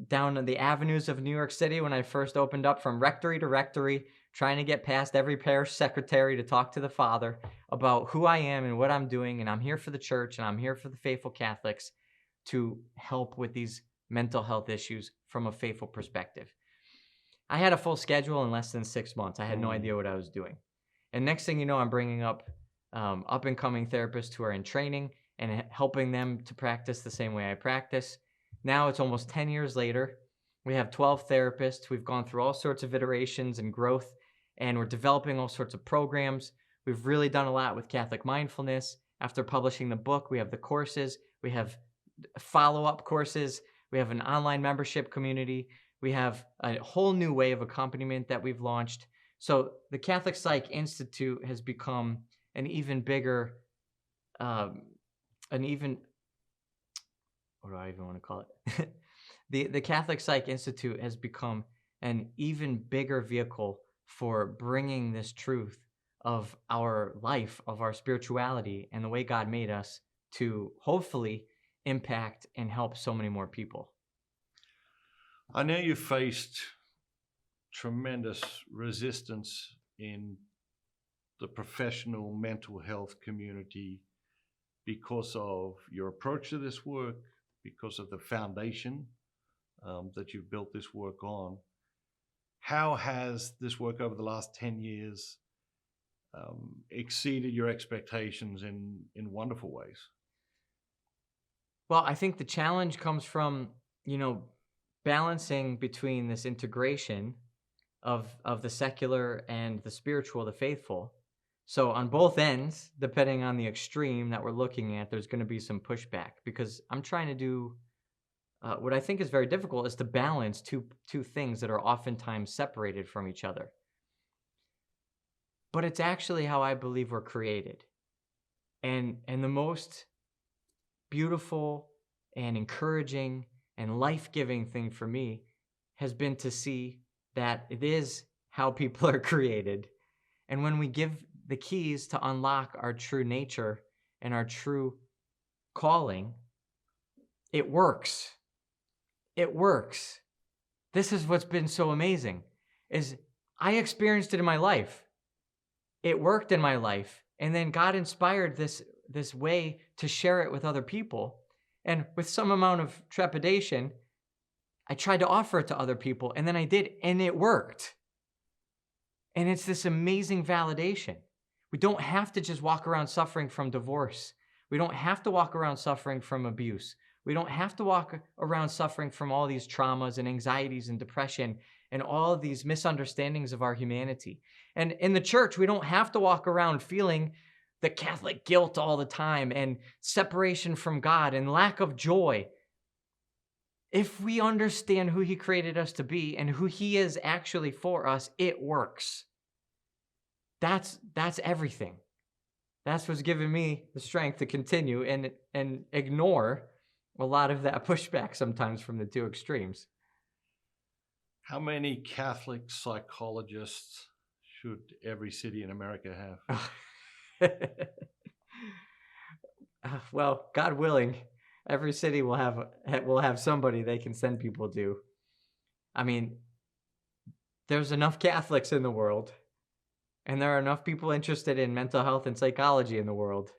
the avenues of New York City when I first opened up, from rectory to rectory, trying to get past every parish secretary to talk to the father about who I am and what I'm doing. And I'm here for the church, and I'm here for the faithful Catholics to help with these mental health issues from a faithful perspective. I had a full schedule in less than 6 months. I had no idea what I was doing. And next thing you know, I'm bringing up and coming therapists who are in training and helping them to practice the same way I practice. Now it's almost 10 years later. We have 12 therapists. We've gone through all sorts of iterations and growth, and we're developing all sorts of programs. We've really done a lot with Catholic mindfulness. After publishing the book, we have the courses. We have follow-up courses. We have an online membership community. We have a whole new way of accompaniment that we've launched. So the Catholic Psych Institute has become an even bigger, what do I even want to call it? The Catholic Psych Institute has become an even bigger vehicle for bringing this truth of our life, of our spirituality, and the way God made us to hopefully impact and help so many more people. I know you faced tremendous resistance in the professional mental health community because of your approach to this work, because of the foundation that you've built this work on. How has this work over the last 10 years exceeded your expectations in wonderful ways? Well, I think the challenge comes from, balancing between this integration of the secular and the spiritual, the faithful, So on both ends, depending on the extreme that we're looking at, there's going to be some pushback because I'm trying to do what I think is very difficult is to balance two things that are oftentimes separated from each other. But it's actually how I believe we're created. And the most beautiful and encouraging and life-giving thing for me has been to see that it is how people are created. And when we give the keys to unlock our true nature and our true calling, it works. It works. This is what's been so amazing is I experienced it in my life. It worked in my life. And then God inspired this way to share it with other people. And with some amount of trepidation, I tried to offer it to other people, and then I did, and it worked. And it's this amazing validation. We don't have to just walk around suffering from divorce. We don't have to walk around suffering from abuse. We don't have to walk around suffering from all these traumas and anxieties and depression and all of these misunderstandings of our humanity. And in the church, we don't have to walk around feeling the Catholic guilt all the time and separation from God and lack of joy. If we understand who he created us to be and who he is actually for us, it works. That's everything. That's what's given me the strength to continue and ignore a lot of that pushback sometimes from the two extremes. How many Catholic psychologists should every city in America have? Well, God willing, every city will have somebody they can send people to. I mean, there's enough Catholics in the world, and there are enough people interested in mental health and psychology in the world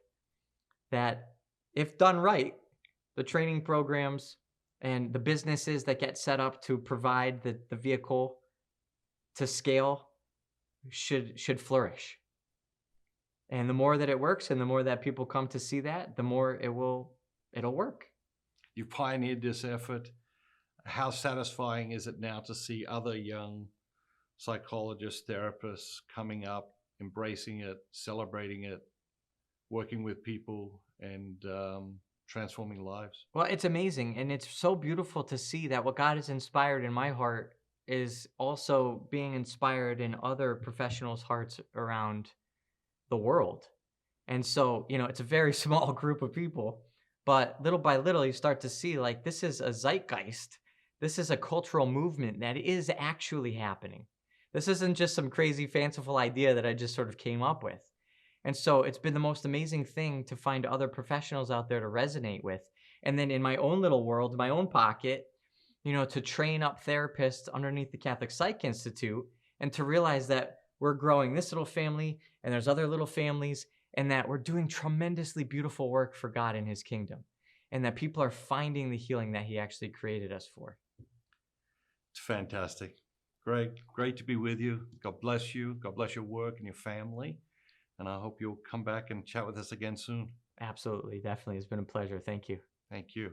that, if done right, the training programs and the businesses that get set up to provide the vehicle to scale should flourish. And the more that it works and the more that people come to see that, the more it'll work. You've pioneered this effort. How satisfying is it now to see other young psychologists, therapists coming up, embracing it, celebrating it, working with people, and transforming lives? Well, it's amazing. And it's so beautiful to see that what God has inspired in my heart is also being inspired in other professionals' hearts around the world. And so, it's a very small group of people, but little by little, you start to see like this is a zeitgeist. This is a cultural movement that is actually happening. This isn't just some crazy fanciful idea that I just sort of came up with. And so it's been the most amazing thing to find other professionals out there to resonate with. And then in my own little world, my own pocket, to train up therapists underneath the Catholic Psych Institute and to realize that we're growing this little family and there's other little families and that we're doing tremendously beautiful work for God in his kingdom and that people are finding the healing that he actually created us for. It's fantastic. Great to be with you. God bless you. God bless your work and your family. And I hope you'll come back and chat with us again soon. Absolutely. Definitely. It's been a pleasure. Thank you. Thank you.